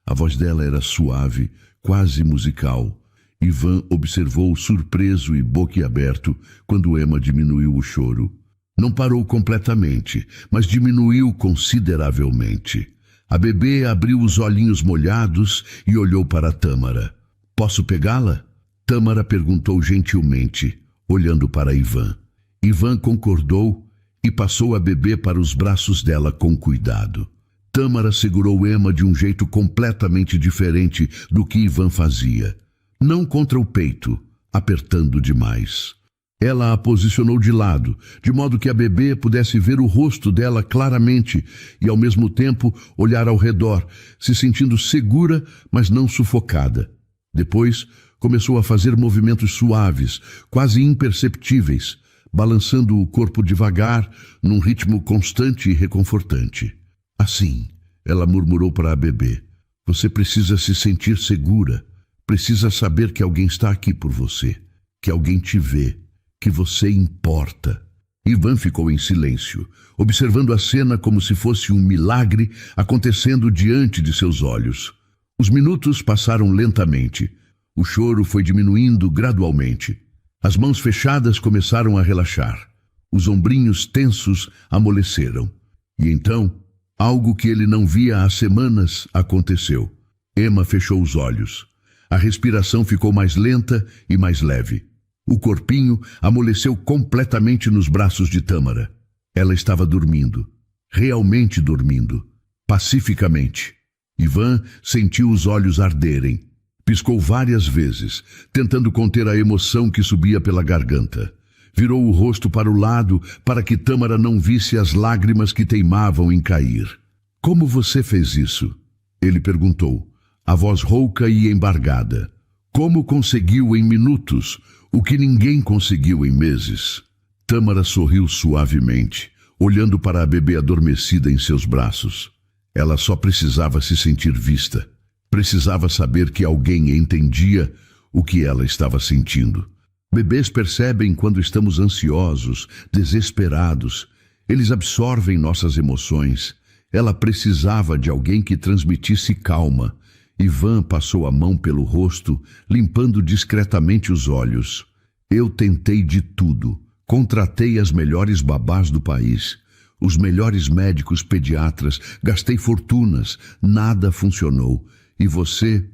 A voz dela era suave, quase musical. Ivan observou surpreso e boquiaberto quando Emma diminuiu o choro. Não parou completamente, mas diminuiu consideravelmente. A bebê abriu os olhinhos molhados e olhou para Tâmara. "Posso pegá-la?" Tâmara perguntou gentilmente, olhando para Ivan. Ivan concordou e passou a bebê para os braços dela com cuidado. Tâmara segurou Emma de um jeito completamente diferente do que Ivan fazia. Não contra o peito, apertando demais. Ela a posicionou de lado, de modo que a bebê pudesse ver o rosto dela claramente e, ao mesmo tempo, olhar ao redor, se sentindo segura, mas não sufocada. Depois, começou a fazer movimentos suaves, quase imperceptíveis, balançando o corpo devagar, num ritmo constante e reconfortante. Assim, ela murmurou para a bebê, você precisa se sentir segura, precisa saber que alguém está aqui por você, que alguém te vê, que você importa. Ivan ficou em silêncio, observando a cena como se fosse um milagre acontecendo diante de seus olhos. Os minutos passaram lentamente. O choro foi diminuindo gradualmente. As mãos fechadas começaram a relaxar. Os ombrinhos tensos amoleceram. E então, algo que ele não via há semanas aconteceu. Emma fechou os olhos. A respiração ficou mais lenta e mais leve. O corpinho amoleceu completamente nos braços de Tâmara. Ela estava dormindo, realmente dormindo, pacificamente. Ivan sentiu os olhos arderem. Piscou várias vezes, tentando conter a emoção que subia pela garganta. Virou o rosto para o lado para que Tâmara não visse as lágrimas que teimavam em cair. Como você fez isso? Ele perguntou, a voz rouca e embargada. Como conseguiu em minutos o que ninguém conseguiu em meses? Tâmara sorriu suavemente, olhando para a bebê adormecida em seus braços. Ela só precisava se sentir vista. Precisava saber que alguém entendia o que ela estava sentindo. Bebês percebem quando estamos ansiosos, desesperados. Eles absorvem nossas emoções. Ela precisava de alguém que transmitisse calma. Ivan passou a mão pelo rosto, limpando discretamente os olhos. Eu tentei de tudo. Contratei as melhores babás do país. Os melhores médicos pediatras. Gastei fortunas. Nada funcionou. E você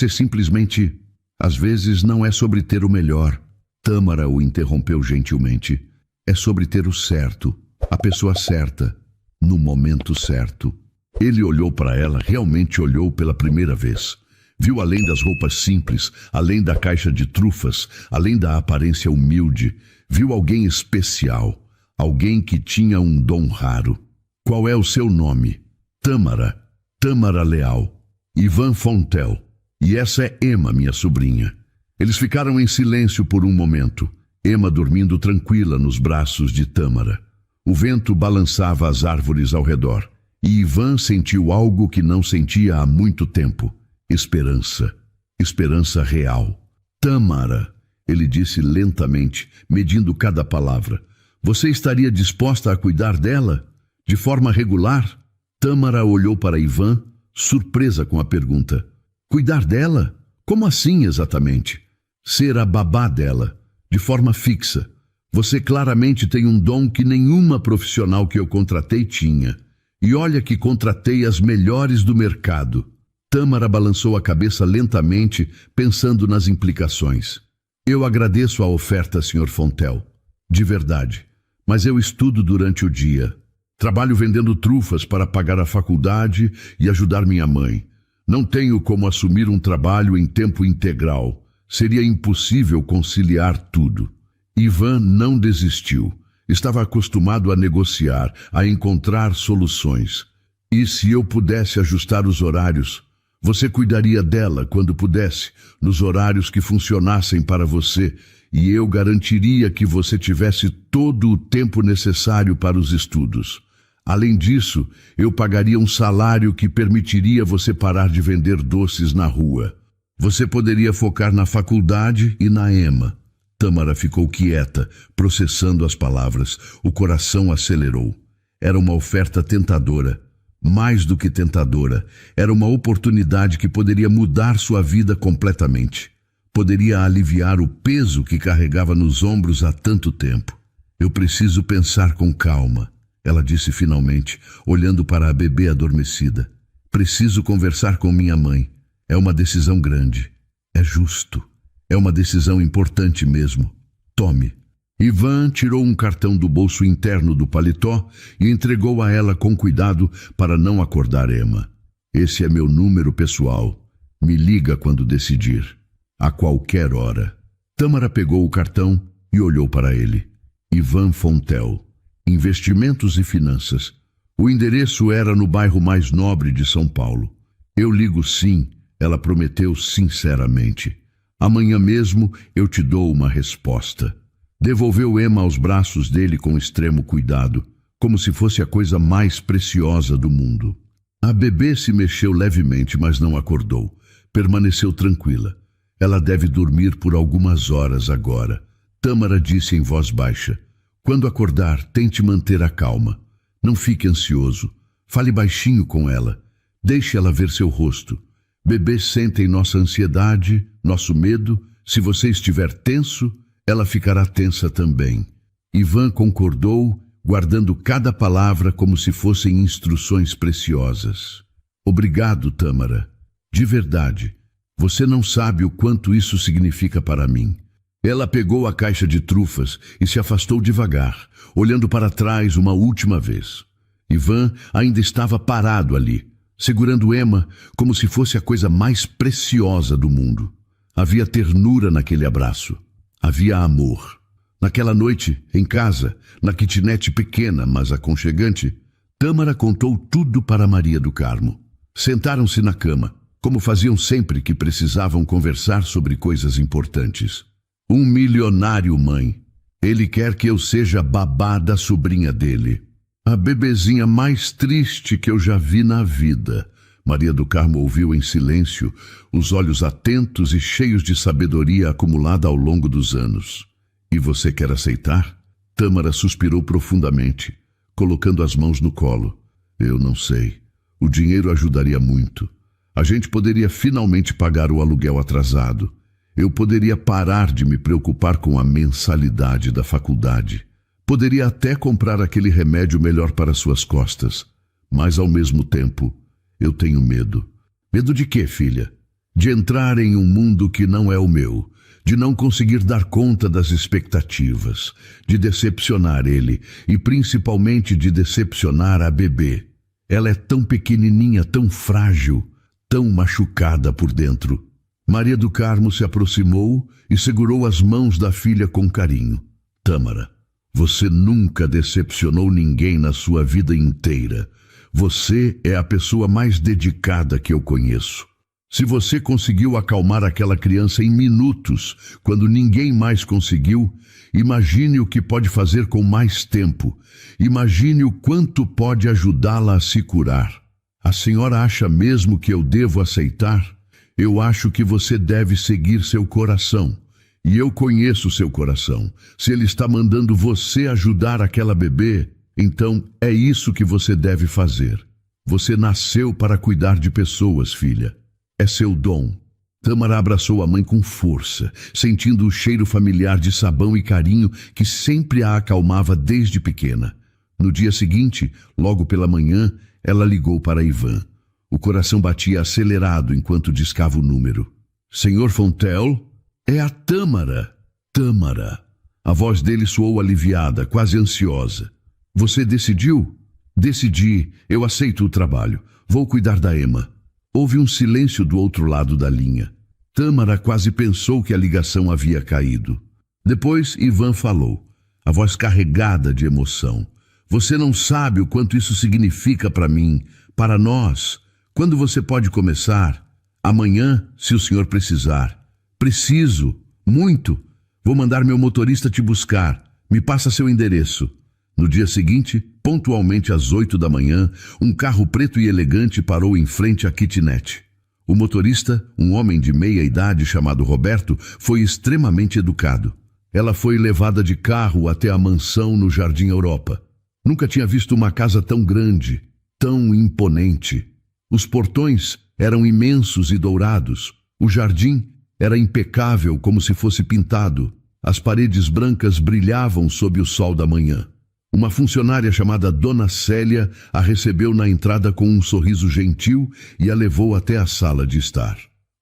simplesmente... Às vezes não é sobre ter o melhor. Tâmara o interrompeu gentilmente. É sobre ter o certo. A pessoa certa. No momento certo. Ele olhou para ela, realmente olhou pela primeira vez. Viu além das roupas simples, além da caixa de trufas, além da aparência humilde. Viu alguém especial, alguém que tinha um dom raro. Qual é o seu nome? Tâmara. Tâmara Leal. Ivan Fontel. E essa é Emma, minha sobrinha. Eles ficaram em silêncio por um momento. Emma dormindo tranquila nos braços de Tâmara. O vento balançava as árvores ao redor. E Ivan sentiu algo que não sentia há muito tempo. Esperança. Esperança real. Tâmara, ele disse lentamente, medindo cada palavra. Você estaria disposta a cuidar dela? De forma regular? Tâmara olhou para Ivan, surpresa com a pergunta. Cuidar dela? Como assim exatamente? Ser a babá dela, de forma fixa. Você claramente tem um dom que nenhuma profissional que eu contratei tinha. E olha que contratei as melhores do mercado. Tâmara balançou a cabeça lentamente, pensando nas implicações. Eu agradeço a oferta, Sr. Fontel. De verdade. Mas eu estudo durante o dia. Trabalho vendendo trufas para pagar a faculdade e ajudar minha mãe. Não tenho como assumir um trabalho em tempo integral. Seria impossível conciliar tudo. Ivan não desistiu. Estava acostumado a negociar, a encontrar soluções. E se eu pudesse ajustar os horários, você cuidaria dela quando pudesse, nos horários que funcionassem para você, e eu garantiria que você tivesse todo o tempo necessário para os estudos. Além disso, eu pagaria um salário que permitiria você parar de vender doces na rua. Você poderia focar na faculdade e na Emma. Tâmara ficou quieta, processando as palavras. O coração acelerou. Era uma oferta tentadora. Mais do que tentadora, era uma oportunidade que poderia mudar sua vida completamente. Poderia aliviar o peso que carregava nos ombros há tanto tempo. Eu preciso pensar com calma, ela disse finalmente, olhando para a bebê adormecida. Preciso conversar com minha mãe. É uma decisão grande. É justo. É uma decisão importante mesmo. Tome. Ivan tirou um cartão do bolso interno do paletó e entregou a ela com cuidado para não acordar Emma. Esse é meu número pessoal. Me liga quando decidir. A qualquer hora. Tâmara pegou o cartão e olhou para ele. Ivan Fontel, Investimentos e Finanças. O endereço era no bairro mais nobre de São Paulo. Eu ligo sim, ela prometeu sinceramente. Amanhã mesmo eu te dou uma resposta. Devolveu Emma aos braços dele com extremo cuidado, como se fosse a coisa mais preciosa do mundo. A bebê se mexeu levemente, mas não acordou. Permaneceu tranquila. Ela deve dormir por algumas horas agora. Tâmara disse em voz baixa. Quando acordar, tente manter a calma. Não fique ansioso. Fale baixinho com ela. Deixe ela ver seu rosto. Bebês sentem nossa ansiedade, nosso medo. Se você estiver tenso, ela ficará tensa também. Ivan concordou, guardando cada palavra como se fossem instruções preciosas. Obrigado, Tâmara. De verdade. Você não sabe o quanto isso significa para mim. Ela pegou a caixa de trufas e se afastou devagar, olhando para trás uma última vez. Ivan ainda estava parado ali, segurando Emma como se fosse a coisa mais preciosa do mundo. Havia ternura naquele abraço. Havia amor. Naquela noite, em casa, na kitnet pequena, mas aconchegante, Tâmara contou tudo para Maria do Carmo. Sentaram-se na cama, como faziam sempre que precisavam conversar sobre coisas importantes. Um milionário, mãe. Ele quer que eu seja babá da sobrinha dele. A bebezinha mais triste que eu já vi na vida. Maria do Carmo ouviu em silêncio, os olhos atentos e cheios de sabedoria acumulada ao longo dos anos. E você quer aceitar? Tâmara suspirou profundamente, colocando as mãos no colo. Eu não sei. O dinheiro ajudaria muito. A gente poderia finalmente pagar o aluguel atrasado. Eu poderia parar de me preocupar com a mensalidade da faculdade. Poderia até comprar aquele remédio melhor para suas costas. Mas, ao mesmo tempo, eu tenho medo. Medo de quê, filha? De entrar em um mundo que não é o meu. De não conseguir dar conta das expectativas. De decepcionar ele. E, principalmente, de decepcionar a bebê. Ela é tão pequenininha, tão frágil, tão machucada por dentro. Maria do Carmo se aproximou e segurou as mãos da filha com carinho. Tâmara, você nunca decepcionou ninguém na sua vida inteira. Você é a pessoa mais dedicada que eu conheço. Se você conseguiu acalmar aquela criança em minutos, quando ninguém mais conseguiu, imagine o que pode fazer com mais tempo. Imagine o quanto pode ajudá-la a se curar. A senhora acha mesmo que eu devo aceitar? Eu acho que você deve seguir seu coração. E eu conheço seu coração. Se ele está mandando você ajudar aquela bebê, então é isso que você deve fazer. Você nasceu para cuidar de pessoas, filha. É seu dom. Tâmara abraçou a mãe com força, sentindo o cheiro familiar de sabão e carinho que sempre a acalmava desde pequena. No dia seguinte, logo pela manhã, ela ligou para Ivan. O coração batia acelerado enquanto discava o número. Senhor Fontel? É a Tâmara. Tâmara. A voz dele soou aliviada, quase ansiosa. Você decidiu? Decidi. Eu aceito o trabalho. Vou cuidar da Emma. Houve um silêncio do outro lado da linha. Tâmara quase pensou que a ligação havia caído. Depois Ivan falou, a voz carregada de emoção. Você não sabe o quanto isso significa para mim, para nós. Quando você pode começar? Amanhã, se o senhor precisar. Preciso, muito. Vou mandar meu motorista te buscar. Me passa seu endereço. No dia seguinte, pontualmente às 8 da manhã, um carro preto e elegante parou em frente à kitnet. O motorista, um homem de meia idade chamado Roberto, foi extremamente educado. Ela foi levada de carro até a mansão no Jardim Europa. Nunca tinha visto uma casa tão grande, tão imponente. Os portões eram imensos e dourados. O jardim era impecável, como se fosse pintado. As paredes brancas brilhavam sob o sol da manhã. Uma funcionária chamada Dona Célia a recebeu na entrada com um sorriso gentil e a levou até a sala de estar.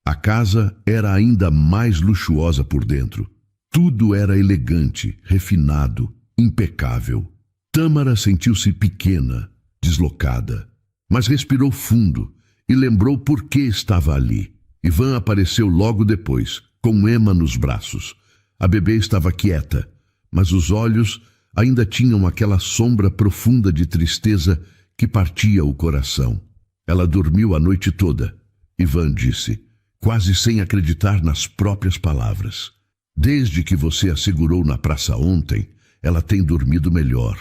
A casa era ainda mais luxuosa por dentro. Tudo era elegante, refinado, impecável. Tâmara sentiu-se pequena, deslocada. Mas respirou fundo e lembrou por que estava ali. Ivan apareceu logo depois, com Emma nos braços. A bebê estava quieta, mas os olhos ainda tinham aquela sombra profunda de tristeza que partia o coração. Ela dormiu a noite toda. Ivan disse, quase sem acreditar nas próprias palavras. Desde que você a segurou na praça ontem, ela tem dormido melhor.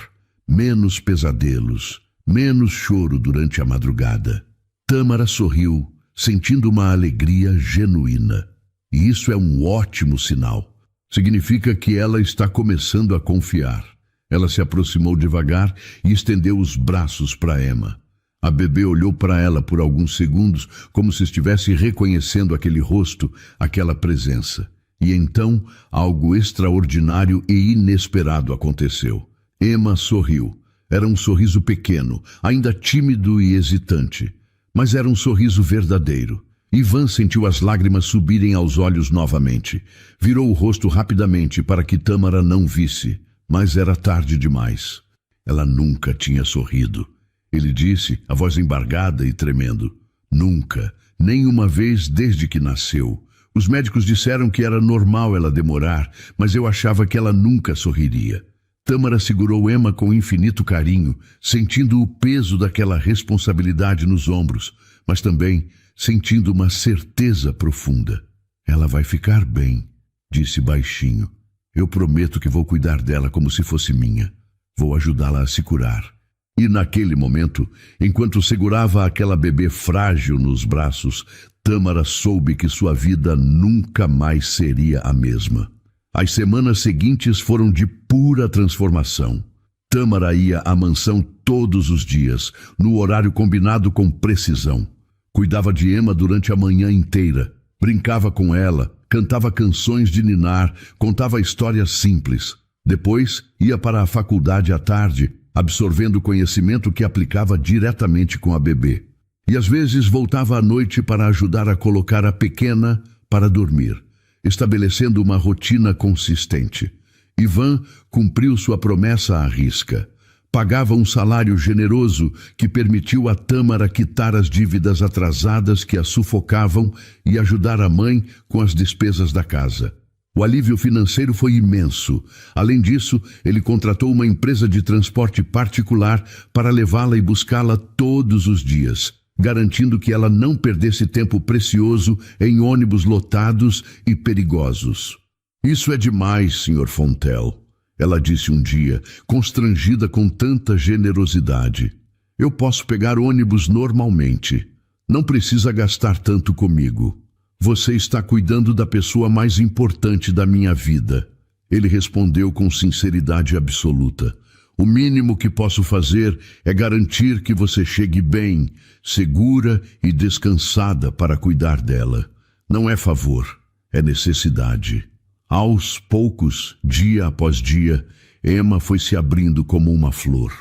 Menos pesadelos, menos choro durante a madrugada. Tâmara sorriu, sentindo uma alegria genuína. E isso é um ótimo sinal. Significa que ela está começando a confiar. Ela se aproximou devagar e estendeu os braços para Emma. A bebê olhou para ela por alguns segundos, como se estivesse reconhecendo aquele rosto, aquela presença. E então, algo extraordinário e inesperado aconteceu. Emma sorriu. Era um sorriso pequeno, ainda tímido e hesitante. Mas era um sorriso verdadeiro. Ivan sentiu as lágrimas subirem aos olhos novamente. Virou o rosto rapidamente para que Tâmara não visse, mas era tarde demais. Ela nunca tinha sorrido. Ele disse, a voz embargada e tremendo. Nunca, nem uma vez desde que nasceu. Os médicos disseram que era normal ela demorar, mas eu achava que ela nunca sorriria. Tâmara segurou Emma com infinito carinho, sentindo o peso daquela responsabilidade nos ombros, mas também sentindo uma certeza profunda. Ela vai ficar bem, disse baixinho. Eu prometo que vou cuidar dela como se fosse minha. Vou ajudá-la a se curar. E naquele momento, enquanto segurava aquela bebê frágil nos braços, Tâmara soube que sua vida nunca mais seria a mesma. As semanas seguintes foram de pura transformação. Tâmara ia à mansão todos os dias, no horário combinado com precisão. Cuidava de Emma durante a manhã inteira, brincava com ela, cantava canções de ninar, contava histórias simples. Depois, ia para a faculdade à tarde, absorvendo conhecimento que aplicava diretamente com a bebê. E às vezes voltava à noite para ajudar a colocar a pequena para dormir, estabelecendo uma rotina consistente. Ivan cumpriu sua promessa à risca. Pagava um salário generoso que permitiu a Tâmara quitar as dívidas atrasadas que a sufocavam e ajudar a mãe com as despesas da casa. O alívio financeiro foi imenso. Além disso, ele contratou uma empresa de transporte particular para levá-la e buscá-la todos os dias, garantindo que ela não perdesse tempo precioso em ônibus lotados e perigosos. Isso é demais, Sr. Fontel, ela disse um dia, constrangida com tanta generosidade. Eu posso pegar ônibus normalmente. Não precisa gastar tanto comigo. Você está cuidando da pessoa mais importante da minha vida. Ele respondeu com sinceridade absoluta. O mínimo que posso fazer é garantir que você chegue bem, segura e descansada para cuidar dela. Não é favor, é necessidade. Aos poucos, dia após dia, Emma foi se abrindo como uma flor.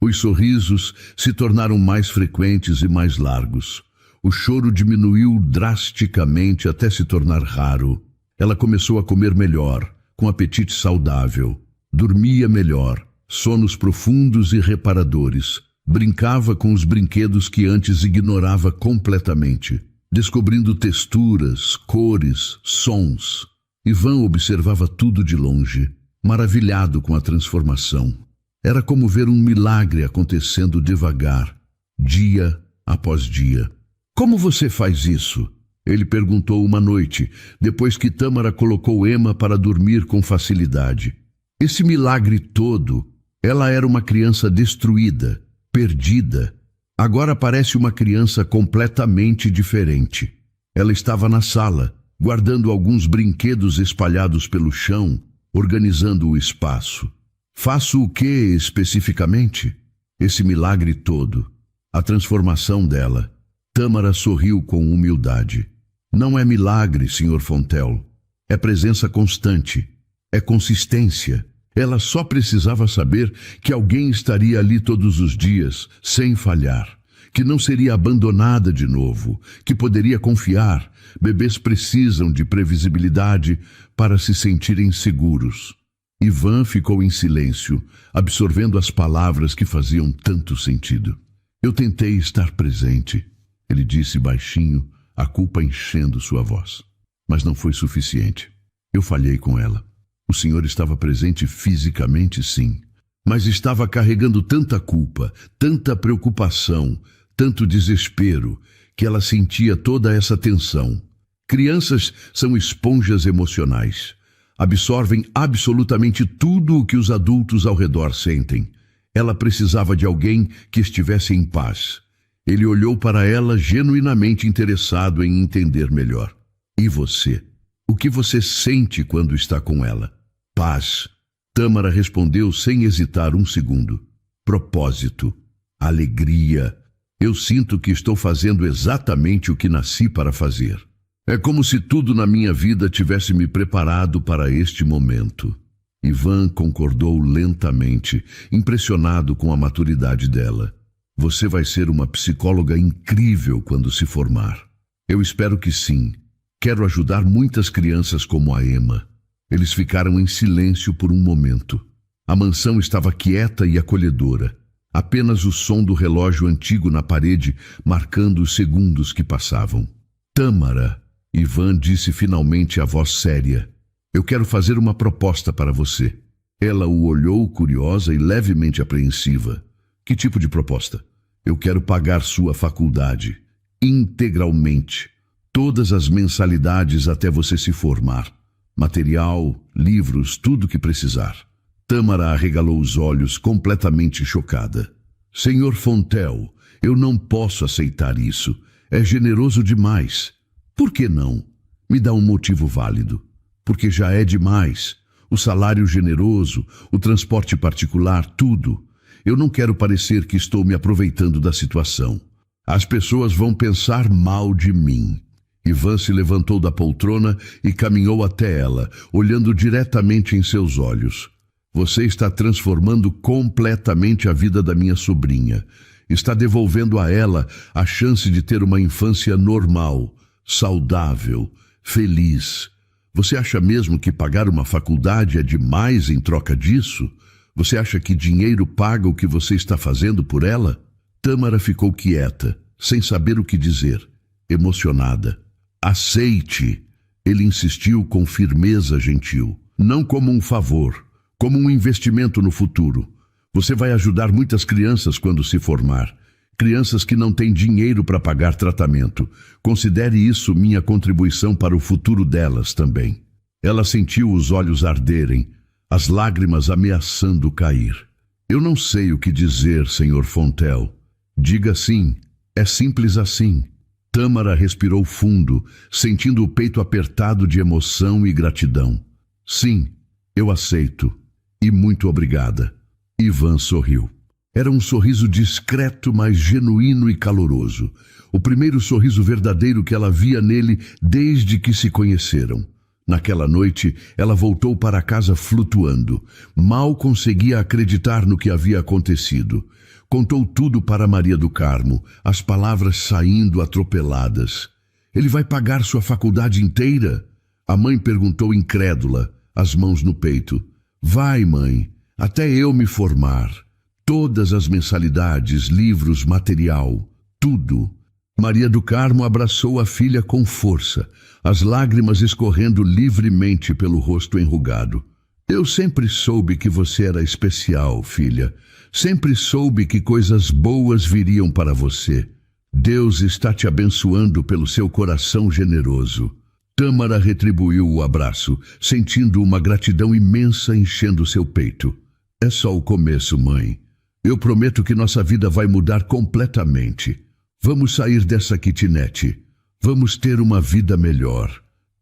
Os sorrisos se tornaram mais frequentes e mais largos. O choro diminuiu drasticamente até se tornar raro. Ela começou a comer melhor, com apetite saudável. Dormia melhor, sonos profundos e reparadores. Brincava com os brinquedos que antes ignorava completamente, descobrindo texturas, cores, sons. Ivan observava tudo de longe, maravilhado com a transformação. Era como ver um milagre acontecendo devagar, dia após dia. Como você faz isso? Ele perguntou uma noite, depois que Tâmara colocou Emma para dormir com facilidade. Esse milagre todo, ela era uma criança destruída, perdida. Agora parece uma criança completamente diferente. Ela estava na sala, guardando alguns brinquedos espalhados pelo chão, organizando o espaço. Faço o que especificamente? Esse milagre todo, a transformação dela. Tâmara sorriu com humildade. Não é milagre, Sr. Fontel. É presença constante. É consistência. Ela só precisava saber que alguém estaria ali todos os dias, sem falhar. Que não seria abandonada de novo. Que poderia confiar. Bebês precisam de previsibilidade para se sentirem seguros. Ivan ficou em silêncio, absorvendo as palavras que faziam tanto sentido. Eu tentei estar presente. Ele disse baixinho, a culpa enchendo sua voz. Mas não foi suficiente. Eu falhei com ela. O senhor estava presente fisicamente, sim, mas estava carregando tanta culpa, tanta preocupação, tanto desespero, que ela sentia toda essa tensão. Crianças são esponjas emocionais. Absorvem absolutamente tudo o que os adultos ao redor sentem. Ela precisava de alguém que estivesse em paz. Ele olhou para ela genuinamente interessado em entender melhor. E você? O que você sente quando está com ela? Paz. Tâmara respondeu sem hesitar um segundo. Propósito. Alegria. Eu sinto que estou fazendo exatamente o que nasci para fazer. É como se tudo na minha vida tivesse me preparado para este momento. Ivan concordou lentamente, impressionado com a maturidade dela. Você vai ser uma psicóloga incrível quando se formar. Eu espero que sim. Quero ajudar muitas crianças como a Emma. Eles ficaram em silêncio por um momento. A mansão estava quieta e acolhedora. Apenas o som do relógio antigo na parede marcando os segundos que passavam. Tâmara, Ivan disse finalmente a voz séria. Eu quero fazer uma proposta para você. Ela o olhou curiosa e levemente apreensiva. Que tipo de proposta? Eu quero pagar sua faculdade. Integralmente. Todas as mensalidades até você se formar. Material, livros, tudo que precisar. Tâmara arregalou os olhos, completamente chocada. Senhor Fontel, eu não posso aceitar isso. É generoso demais. Por que não? Me dá um motivo válido. Porque já é demais. O salário generoso, o transporte particular, tudo. Eu não quero parecer que estou me aproveitando da situação. As pessoas vão pensar mal de mim. Ivan se levantou da poltrona e caminhou até ela, olhando diretamente em seus olhos. Você está transformando completamente a vida da minha sobrinha. Está devolvendo a ela a chance de ter uma infância normal, saudável, feliz. Você acha mesmo que pagar uma faculdade é demais em troca disso? Você acha que dinheiro paga o que você está fazendo por ela? Tâmara ficou quieta, sem saber o que dizer, emocionada. Aceite, ele insistiu com firmeza gentil. Não como um favor, como um investimento no futuro. Você vai ajudar muitas crianças quando se formar. Crianças que não têm dinheiro para pagar tratamento. Considere isso minha contribuição para o futuro delas também. Ela sentiu os olhos arderem, as lágrimas ameaçando cair. Eu não sei o que dizer, Sr. Fontel. Diga sim, é simples assim. Tâmara respirou fundo, sentindo o peito apertado de emoção e gratidão. Sim, eu aceito. E muito obrigada. Ivan sorriu. Era um sorriso discreto, mas genuíno e caloroso. O primeiro sorriso verdadeiro que ela via nele desde que se conheceram. Naquela noite, ela voltou para casa flutuando. Mal conseguia acreditar no que havia acontecido. Contou tudo para Maria do Carmo, as palavras saindo atropeladas. Ele vai pagar sua faculdade inteira? A mãe perguntou incrédula, as mãos no peito. Vai, mãe, até eu me formar. Todas as mensalidades, livros, material, tudo. Maria do Carmo abraçou a filha com força, as lágrimas escorrendo livremente pelo rosto enrugado. Eu sempre soube que você era especial, filha. Sempre soube que coisas boas viriam para você. Deus está te abençoando pelo seu coração generoso. Tâmara retribuiu o abraço, sentindo uma gratidão imensa enchendo seu peito. É só o começo, mãe. Eu prometo que nossa vida vai mudar completamente. Vamos sair dessa kitnet. Vamos ter uma vida melhor.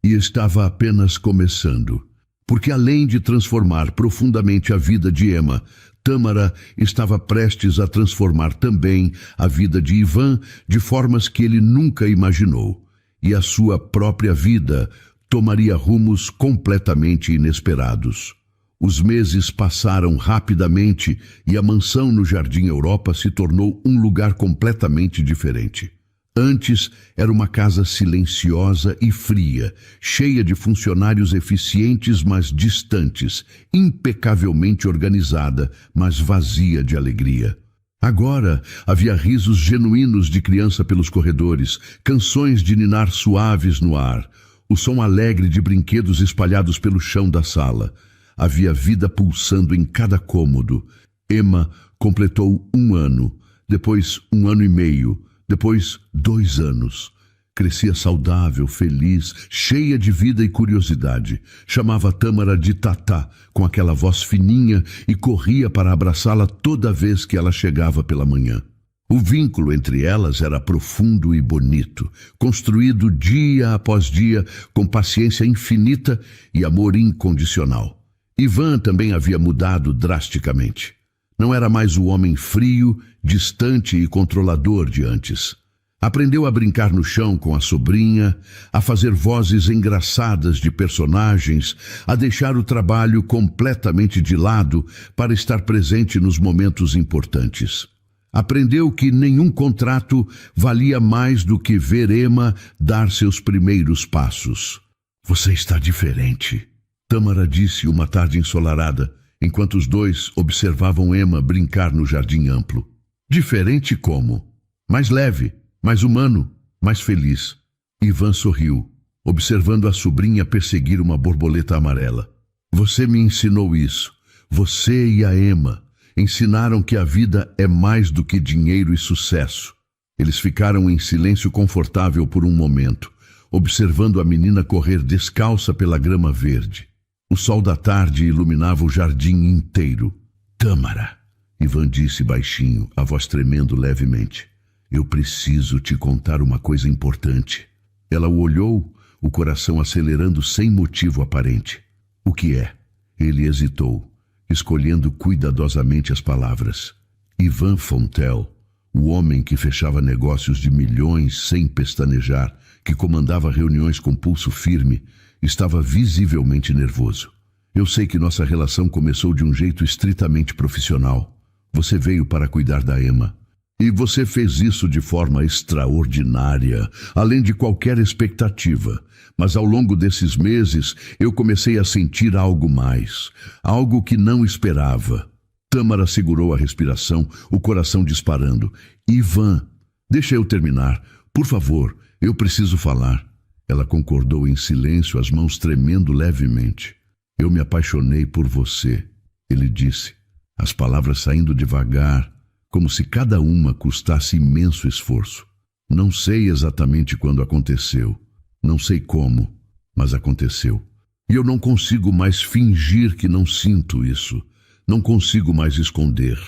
E estava apenas começando. Porque além de transformar profundamente a vida de Emma, Tâmara estava prestes a transformar também a vida de Ivan de formas que ele nunca imaginou. E a sua própria vida tomaria rumos completamente inesperados. Os meses passaram rapidamente e a mansão no Jardim Europa se tornou um lugar completamente diferente. Antes era uma casa silenciosa e fria, cheia de funcionários eficientes mas distantes, impecavelmente organizada, mas vazia de alegria. Agora havia risos genuínos de criança pelos corredores, canções de ninar suaves no ar, o som alegre de brinquedos espalhados pelo chão da sala. Havia vida pulsando em cada cômodo. Emma completou 1 ano, depois 1 ano e meio, depois 2 anos. Crescia saudável, feliz, cheia de vida e curiosidade. Chamava Tâmara de Tatá, com aquela voz fininha, e corria para abraçá-la toda vez que ela chegava pela manhã. O vínculo entre elas era profundo e bonito, construído dia após dia, com paciência infinita e amor incondicional. Ivan também havia mudado drasticamente. Não era mais o homem frio, distante e controlador de antes. Aprendeu a brincar no chão com a sobrinha, a fazer vozes engraçadas de personagens, a deixar o trabalho completamente de lado para estar presente nos momentos importantes. Aprendeu que nenhum contrato valia mais do que ver Emma dar seus primeiros passos. "Você está diferente", Tâmara disse uma tarde ensolarada, enquanto os dois observavam Emma brincar no jardim amplo. "Diferente como? Mais leve, mais humano, mais feliz." Ivan sorriu, observando a sobrinha perseguir uma borboleta amarela. "Você me ensinou isso. Você e a Emma ensinaram que a vida é mais do que dinheiro e sucesso." Eles ficaram em silêncio confortável por um momento, observando a menina correr descalça pela grama verde. O sol da tarde iluminava o jardim inteiro. "Tâmara", Ivan disse baixinho, a voz tremendo levemente, "eu preciso te contar uma coisa importante." Ela o olhou, o coração acelerando sem motivo aparente. "O que é?" Ele hesitou, escolhendo cuidadosamente as palavras. Ivan Fontel, o homem que fechava negócios de milhões sem pestanejar, que comandava reuniões com pulso firme, estava visivelmente nervoso. "Eu sei que nossa relação começou de um jeito estritamente profissional. Você veio para cuidar da Emma. E você fez isso de forma extraordinária, além de qualquer expectativa. Mas ao longo desses meses, eu comecei a sentir algo mais, algo que não esperava." Tâmara segurou a respiração, o coração disparando. "Ivan, deixa eu terminar. Por favor, eu preciso falar." Ela concordou em silêncio, as mãos tremendo levemente. "Eu me apaixonei por você", ele disse, as palavras saindo devagar, como se cada uma custasse imenso esforço. "Não sei exatamente quando aconteceu. Não sei como, mas aconteceu. E eu não consigo mais fingir que não sinto isso. Não consigo mais esconder."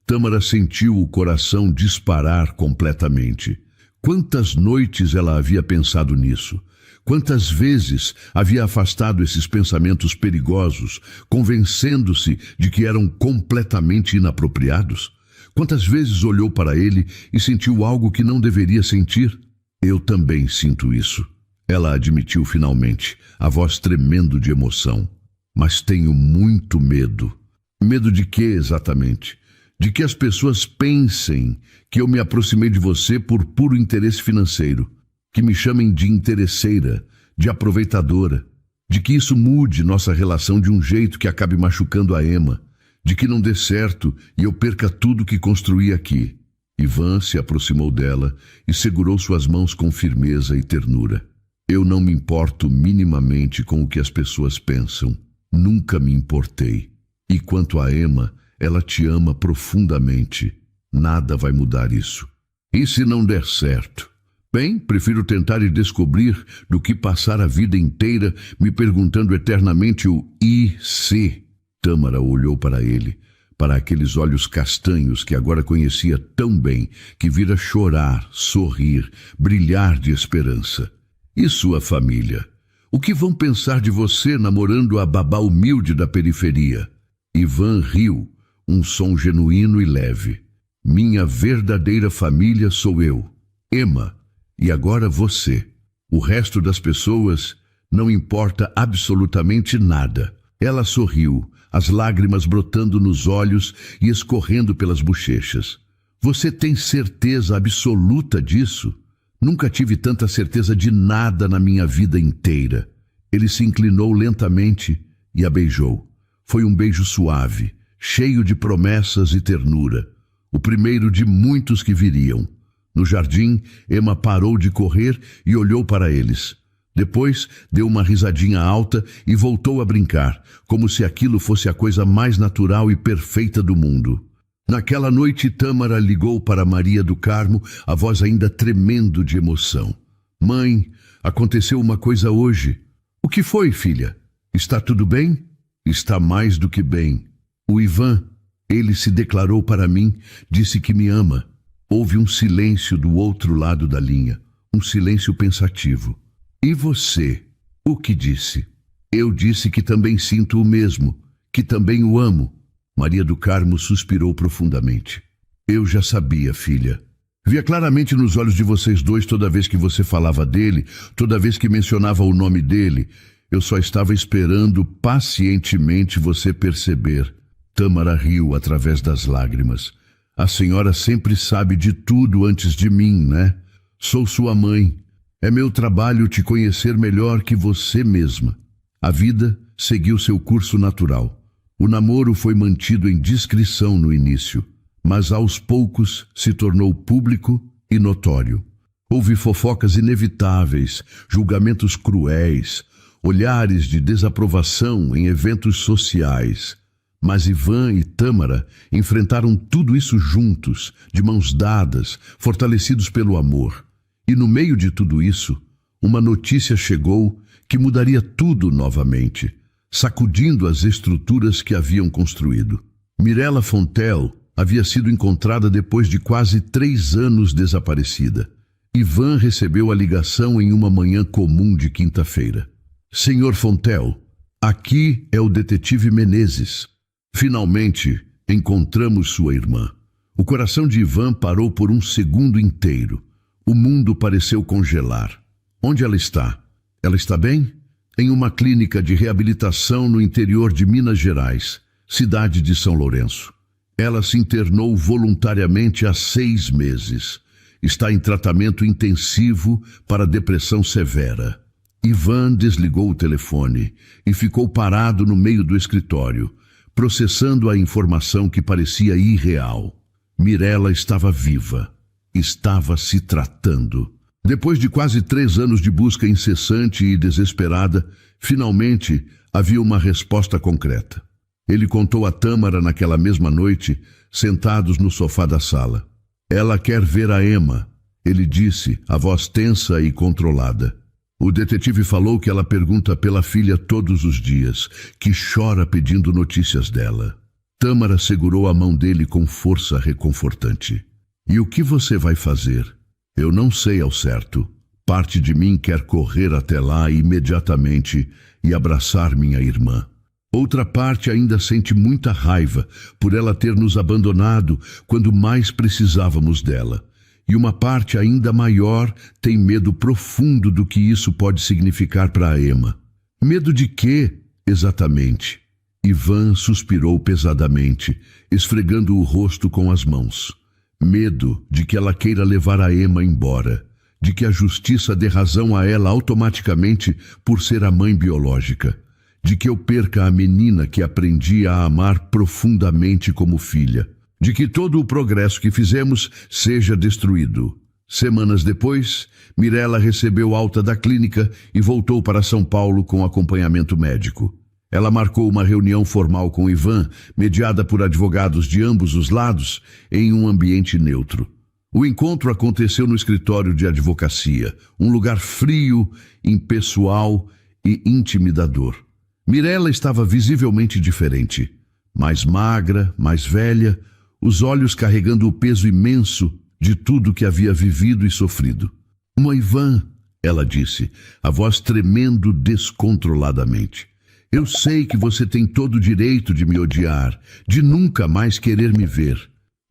Tâmara sentiu o coração disparar completamente. Quantas noites ela havia pensado nisso? Quantas vezes havia afastado esses pensamentos perigosos, convencendo-se de que eram completamente inapropriados? Quantas vezes olhou para ele e sentiu algo que não deveria sentir? "Eu também sinto isso", ela admitiu finalmente, a voz tremendo de emoção. "Mas tenho muito medo." "Medo de quê exatamente?" "De que as pessoas pensem que eu me aproximei de você por puro interesse financeiro, que me chamem de interesseira, de aproveitadora, de que isso mude nossa relação de um jeito que acabe machucando a Emma, de que não dê certo e eu perca tudo que construí aqui." Ivan se aproximou dela e segurou suas mãos com firmeza e ternura. "Eu não me importo minimamente com o que as pessoas pensam. Nunca me importei. E quanto a Emma, ela te ama profundamente. Nada vai mudar isso. E se não der certo? Bem, prefiro tentar e descobrir do que passar a vida inteira me perguntando eternamente o "e se?" Tâmara olhou para ele, para aqueles olhos castanhos que agora conhecia tão bem, que vira chorar, sorrir, brilhar de esperança. "E sua família? O que vão pensar de você namorando a babá humilde da periferia?" Ivan riu, um som genuíno e leve. "Minha verdadeira família sou eu, Emma, e agora você. O resto das pessoas não importa absolutamente nada." Ela sorriu, as lágrimas brotando nos olhos e escorrendo pelas bochechas. "Você tem certeza absoluta disso?" "Nunca tive tanta certeza de nada na minha vida inteira." Ele se inclinou lentamente e a beijou. Foi um beijo suave, cheio de promessas e ternura. O primeiro de muitos que viriam. No jardim, Emma parou de correr e olhou para eles. Depois deu uma risadinha alta e voltou a brincar, como se aquilo fosse a coisa mais natural e perfeita do mundo. Naquela noite, Tâmara ligou para Maria do Carmo, a voz ainda tremendo de emoção. Mãe, aconteceu uma coisa hoje. O que foi, filha? Está tudo bem? Está mais do que bem. O Ivan, ele se declarou para mim, disse que me ama. Houve um silêncio do outro lado da linha, um silêncio pensativo. E você, o que disse? Eu disse que também sinto o mesmo, que também o amo. Maria do Carmo suspirou profundamente. Eu já sabia, filha. Via claramente nos olhos de vocês dois toda vez que você falava dele, toda vez que mencionava o nome dele. Eu só estava esperando pacientemente você perceber. Tâmara riu através das lágrimas. A senhora sempre sabe de tudo antes de mim, né? Sou sua mãe. É meu trabalho te conhecer melhor que você mesma. A vida seguiu seu curso natural. O namoro foi mantido em discrição no início, mas aos poucos se tornou público e notório. Houve fofocas inevitáveis, julgamentos cruéis, olhares de desaprovação em eventos sociais. Mas Ivan e Tâmara enfrentaram tudo isso juntos, de mãos dadas, fortalecidos pelo amor. E no meio de tudo isso, uma notícia chegou que mudaria tudo novamente, sacudindo as estruturas que haviam construído. Mirella Fontel havia sido encontrada depois de quase 3 anos desaparecida. Ivan recebeu a ligação em uma manhã comum de quinta-feira. Senhor Fontel, aqui é o detetive Menezes. Finalmente encontramos sua irmã. O coração de Ivan parou por um segundo inteiro. O mundo pareceu congelar. Onde ela está? Ela está bem? Em uma clínica de reabilitação no interior de Minas Gerais, cidade de São Lourenço. Ela se internou voluntariamente há 6 meses. Está em tratamento intensivo para depressão severa. Ivan desligou o telefone e ficou parado no meio do escritório, processando a informação que parecia irreal. Mirella estava viva. Estava se tratando. Depois de quase 3 anos de busca incessante e desesperada, finalmente havia uma resposta concreta. Ele contou a Tâmara naquela mesma noite, sentados no sofá da sala. Ela quer ver a Emma, ele disse, a voz tensa e controlada. O detetive falou que ela pergunta pela filha todos os dias, que chora pedindo notícias dela. Tâmara segurou a mão dele com força reconfortante. E o que você vai fazer? Eu não sei ao certo. Parte de mim quer correr até lá imediatamente e abraçar minha irmã. Outra parte ainda sente muita raiva por ela ter nos abandonado quando mais precisávamos dela. E uma parte ainda maior tem medo profundo do que isso pode significar para a Emma. Medo de quê, exatamente? Ivan suspirou pesadamente, esfregando o rosto com as mãos. Medo de que ela queira levar a Emma embora, de que a justiça dê razão a ela automaticamente por ser a mãe biológica, de que eu perca a menina que aprendi a amar profundamente como filha, de que todo o progresso que fizemos seja destruído. Semanas depois, Mirella recebeu alta da clínica e voltou para São Paulo com acompanhamento médico. Ela marcou uma reunião formal com Ivan, mediada por advogados de ambos os lados, em um ambiente neutro. O encontro aconteceu no escritório de advocacia, um lugar frio, impessoal e intimidador. Mirella estava visivelmente diferente, mais magra, mais velha, os olhos carregando o peso imenso de tudo que havia vivido e sofrido. Ivan, ela disse, a voz tremendo descontroladamente. Eu sei que você tem todo o direito de me odiar, de nunca mais querer me ver.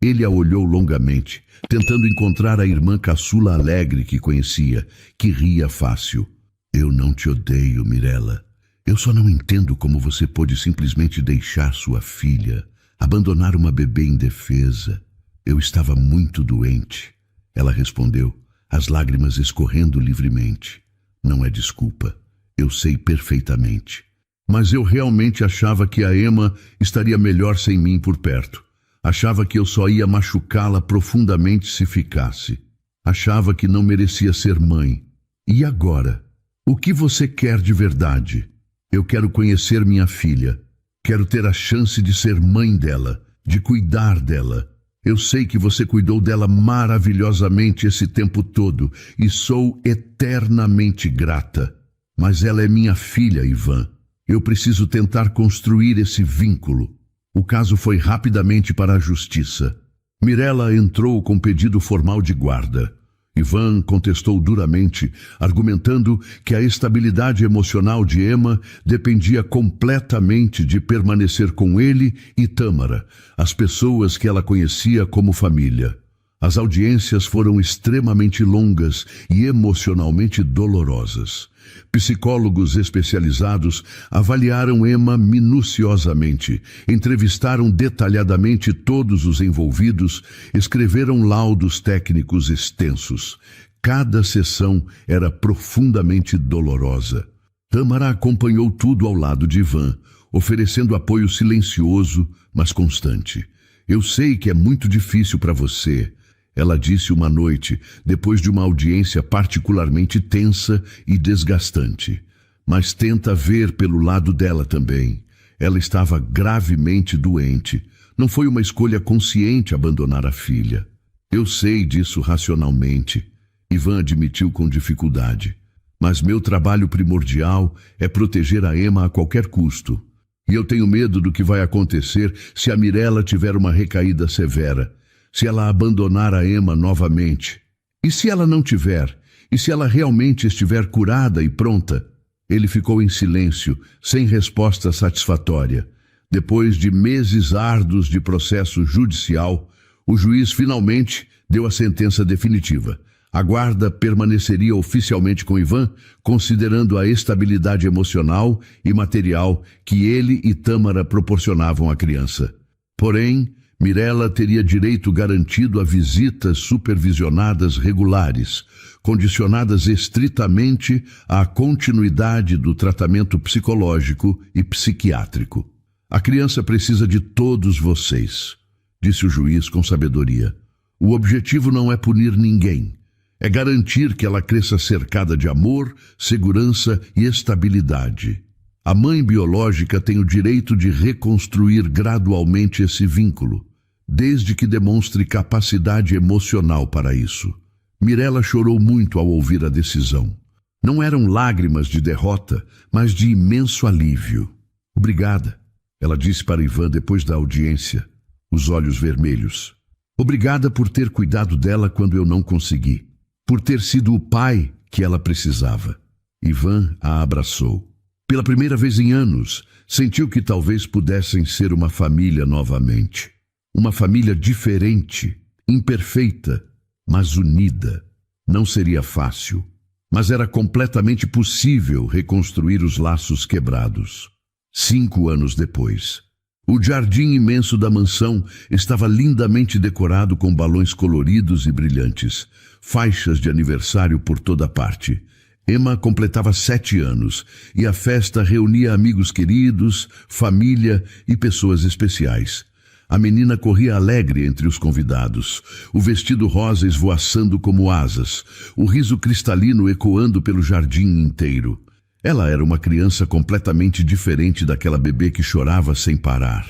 Ele a olhou longamente, tentando encontrar a irmã caçula alegre que conhecia, que ria fácil. Eu não te odeio, Mirella. Eu só não entendo como você pôde simplesmente deixar sua filha, abandonar uma bebê indefesa. Eu estava muito doente. Ela respondeu, as lágrimas escorrendo livremente. Não é desculpa. Eu sei perfeitamente. Mas eu realmente achava que a Emma estaria melhor sem mim por perto. Achava que eu só ia machucá-la profundamente se ficasse. Achava que não merecia ser mãe. E agora? O que você quer de verdade? Eu quero conhecer minha filha. Quero ter a chance de ser mãe dela, de cuidar dela. Eu sei que você cuidou dela maravilhosamente esse tempo todo e sou eternamente grata. Mas ela é minha filha, Ivan. Eu preciso tentar construir esse vínculo. O caso foi rapidamente para a justiça. Mirella entrou com pedido formal de guarda. Ivan contestou duramente, argumentando que a estabilidade emocional de Emma dependia completamente de permanecer com ele e Tâmara, as pessoas que ela conhecia como família. As audiências foram extremamente longas e emocionalmente dolorosas. Psicólogos especializados avaliaram Emma minuciosamente, entrevistaram detalhadamente todos os envolvidos, escreveram laudos técnicos extensos. Cada sessão era profundamente dolorosa. Tâmara acompanhou tudo ao lado de Ivan, oferecendo apoio silencioso, mas constante. Eu sei que é muito difícil para você, ela disse uma noite, depois de uma audiência particularmente tensa e desgastante. Mas tenta ver pelo lado dela também. Ela estava gravemente doente. Não foi uma escolha consciente abandonar a filha. Eu sei disso racionalmente. Ivan admitiu com dificuldade. Mas meu trabalho primordial é proteger a Emma a qualquer custo. E eu tenho medo do que vai acontecer se a Mirella tiver uma recaída severa. Se ela abandonar a Emma novamente. E se ela não tiver? E se ela realmente estiver curada e pronta? Ele ficou em silêncio, sem resposta satisfatória. Depois de meses árduos de processo judicial, o juiz finalmente deu a sentença definitiva. A guarda permaneceria oficialmente com Ivan, considerando a estabilidade emocional e material que ele e Tâmara proporcionavam à criança. Porém, Mirella teria direito garantido a visitas supervisionadas regulares, condicionadas estritamente à continuidade do tratamento psicológico e psiquiátrico. A criança precisa de todos vocês, disse o juiz com sabedoria. O objetivo não é punir ninguém, é garantir que ela cresça cercada de amor, segurança e estabilidade. A mãe biológica tem o direito de reconstruir gradualmente esse vínculo, desde que demonstre capacidade emocional para isso. Mirella chorou muito ao ouvir a decisão. Não eram lágrimas de derrota, mas de imenso alívio. Obrigada, ela disse para Ivan depois da audiência, os olhos vermelhos. Obrigada por ter cuidado dela quando eu não consegui, por ter sido o pai que ela precisava. Ivan a abraçou. Pela primeira vez em anos, sentiu que talvez pudessem ser uma família novamente. Uma família diferente, imperfeita, mas unida. Não seria fácil, mas era completamente possível reconstruir os laços quebrados. 5 anos depois, o jardim imenso da mansão estava lindamente decorado com balões coloridos e brilhantes, faixas de aniversário por toda parte. Emma completava 7 anos e a festa reunia amigos queridos, família e pessoas especiais. A menina corria alegre entre os convidados, o vestido rosa esvoaçando como asas, o riso cristalino ecoando pelo jardim inteiro. Ela era uma criança completamente diferente daquela bebê que chorava sem parar.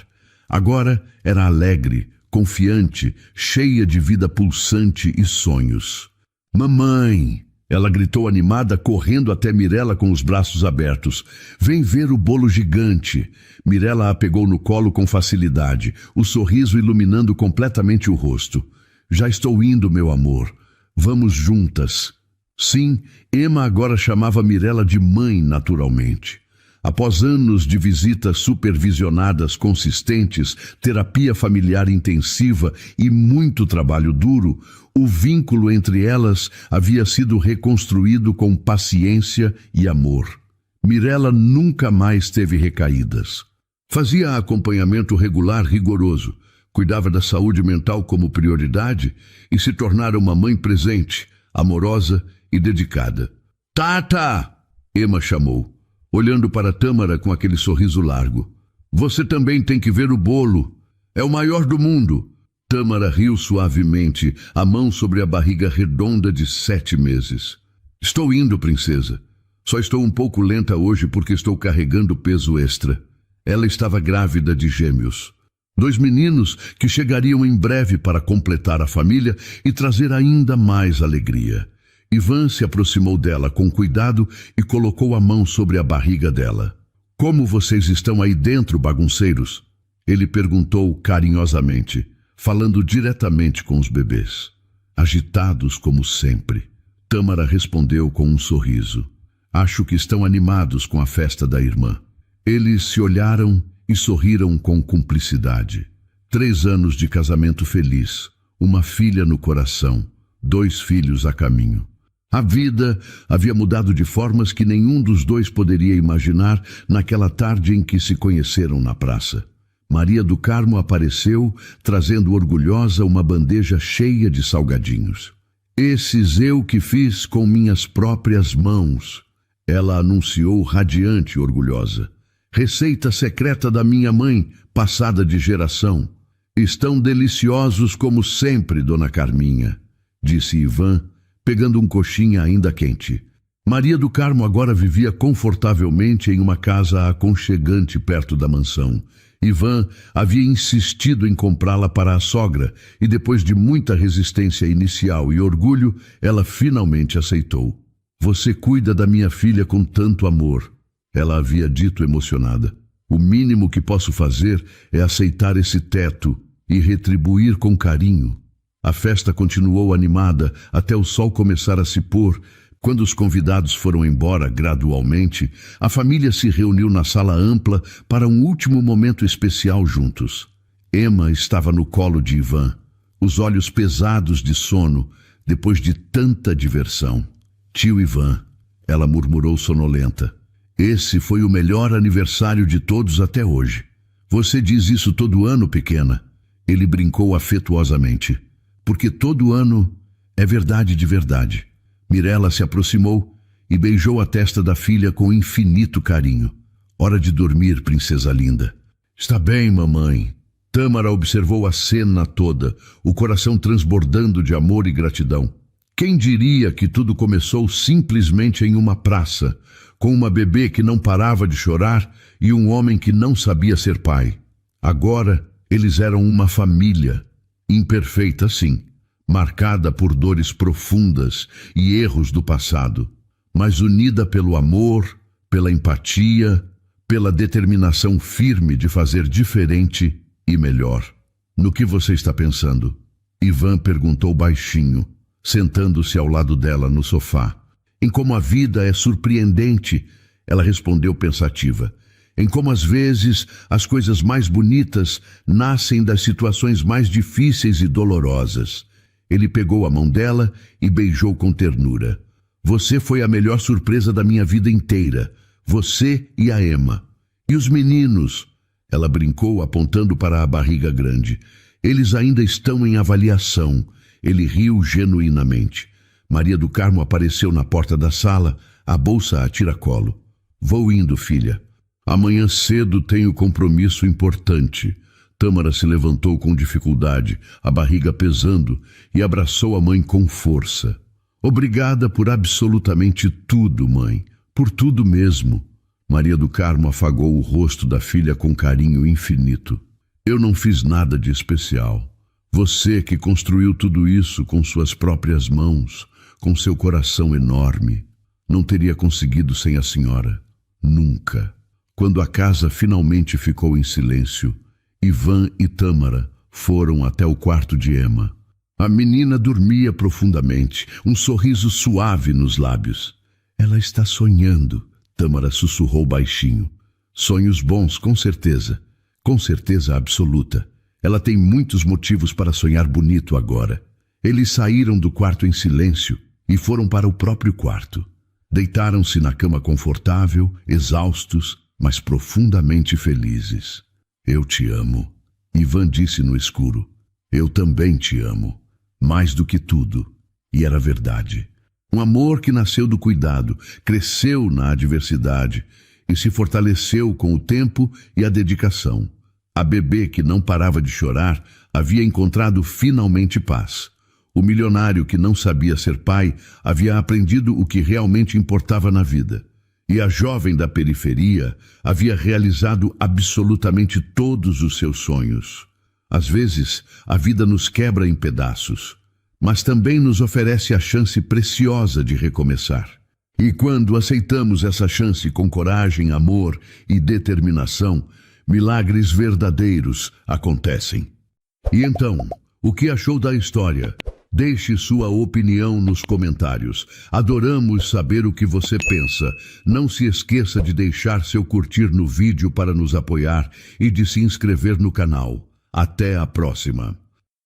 Agora era alegre, confiante, cheia de vida pulsante e sonhos. Mamãe! Ela gritou animada, correndo até Mirella com os braços abertos. Vem ver o bolo gigante. Mirella a pegou no colo com facilidade, o sorriso iluminando completamente o rosto. Já estou indo, meu amor. Vamos juntas. Sim, Emma agora chamava Mirella de mãe naturalmente. Após anos de visitas supervisionadas consistentes, terapia familiar intensiva e muito trabalho duro, o vínculo entre elas havia sido reconstruído com paciência e amor. Mirella nunca mais teve recaídas. Fazia acompanhamento regular rigoroso, cuidava da saúde mental como prioridade e se tornara uma mãe presente, amorosa e dedicada. Tata! Emma chamou, olhando para Tâmara com aquele sorriso largo. Você também tem que ver o bolo. É o maior do mundo. Tâmara riu suavemente, a mão sobre a barriga redonda de 7 meses. Estou indo, princesa. Só estou um pouco lenta hoje porque estou carregando peso extra. Ela estava grávida de gêmeos. 2 meninos que chegariam em breve para completar a família e trazer ainda mais alegria. Ivan se aproximou dela com cuidado e colocou a mão sobre a barriga dela. Como vocês estão aí dentro, bagunceiros? Ele perguntou carinhosamente, falando diretamente com os bebês. Agitados como sempre. Tâmara respondeu com um sorriso. Acho que estão animados com a festa da irmã. Eles se olharam e sorriram com cumplicidade. 3 anos de casamento feliz, uma filha no coração, 2 filhos a caminho. A vida havia mudado de formas que nenhum dos dois poderia imaginar naquela tarde em que se conheceram na praça. Maria do Carmo apareceu, trazendo orgulhosa uma bandeja cheia de salgadinhos. Esses eu que fiz com minhas próprias mãos, ela anunciou radiante e orgulhosa. Receita secreta da minha mãe, passada de geração. Estão deliciosos como sempre, dona Carminha, disse Ivan, pegando um coxinha ainda quente. Maria do Carmo agora vivia confortavelmente em uma casa aconchegante perto da mansão. Ivan havia insistido em comprá-la para a sogra e depois de muita resistência inicial e orgulho, ela finalmente aceitou. Você cuida da minha filha com tanto amor, ela havia dito emocionada. O mínimo que posso fazer é aceitar esse teto e retribuir com carinho. A festa continuou animada até o sol começar a se pôr. Quando os convidados foram embora gradualmente, a família se reuniu na sala ampla para um último momento especial juntos. Emma estava no colo de Ivan, os olhos pesados de sono, depois de tanta diversão. Tio Ivan, ela murmurou sonolenta. Esse foi o melhor aniversário de todos até hoje. Você diz isso todo ano, pequena? Ele brincou afetuosamente. Porque todo ano é verdade de verdade. Mirella se aproximou e beijou a testa da filha com infinito carinho. Hora de dormir, princesa linda. Está bem, mamãe. Tâmara observou a cena toda, o coração transbordando de amor e gratidão. Quem diria que tudo começou simplesmente em uma praça, com uma bebê que não parava de chorar e um homem que não sabia ser pai. Agora, eles eram uma família, imperfeita sim, marcada por dores profundas e erros do passado, mas unida pelo amor, pela empatia, pela determinação firme de fazer diferente e melhor. No que você está pensando? Ivan perguntou baixinho, sentando-se ao lado dela no sofá. Em como a vida é surpreendente, ela respondeu pensativa. Em como às vezes as coisas mais bonitas nascem das situações mais difíceis e dolorosas. Ele pegou a mão dela e beijou com ternura. Você foi a melhor surpresa da minha vida inteira. Você e a Emma. E os meninos? Ela brincou apontando para a barriga grande. Eles ainda estão em avaliação. Ele riu genuinamente. Maria do Carmo apareceu na porta da sala, a bolsa a tiracolo. Vou indo, filha. Amanhã cedo tenho compromisso importante. Tâmara se levantou com dificuldade, a barriga pesando, e abraçou a mãe com força. Obrigada por absolutamente tudo, mãe. Por tudo mesmo. Maria do Carmo afagou o rosto da filha com carinho infinito. Eu não fiz nada de especial. Você que construiu tudo isso com suas próprias mãos, com seu coração enorme, não teria conseguido sem a senhora. Nunca. Quando a casa finalmente ficou em silêncio, Ivan e Tâmara foram até o quarto de Emma. A menina dormia profundamente, um sorriso suave nos lábios. Ela está sonhando, Tâmara sussurrou baixinho. Sonhos bons, com certeza absoluta. Ela tem muitos motivos para sonhar bonito agora. Eles saíram do quarto em silêncio e foram para o próprio quarto. Deitaram-se na cama confortável, exaustos, mas profundamente felizes. Eu te amo, Ivan disse no escuro. Eu também te amo, mais do que tudo. E era verdade. Um amor que nasceu do cuidado, cresceu na adversidade e se fortaleceu com o tempo e a dedicação. A bebê que não parava de chorar havia encontrado finalmente paz. O milionário que não sabia ser pai havia aprendido o que realmente importava na vida. E a jovem da periferia havia realizado absolutamente todos os seus sonhos. Às vezes, a vida nos quebra em pedaços, mas também nos oferece a chance preciosa de recomeçar. E quando aceitamos essa chance com coragem, amor e determinação, milagres verdadeiros acontecem. E então, o que achou da história? Deixe sua opinião nos comentários. Adoramos saber o que você pensa. Não se esqueça de deixar seu curtir no vídeo para nos apoiar e de se inscrever no canal. Até a próxima!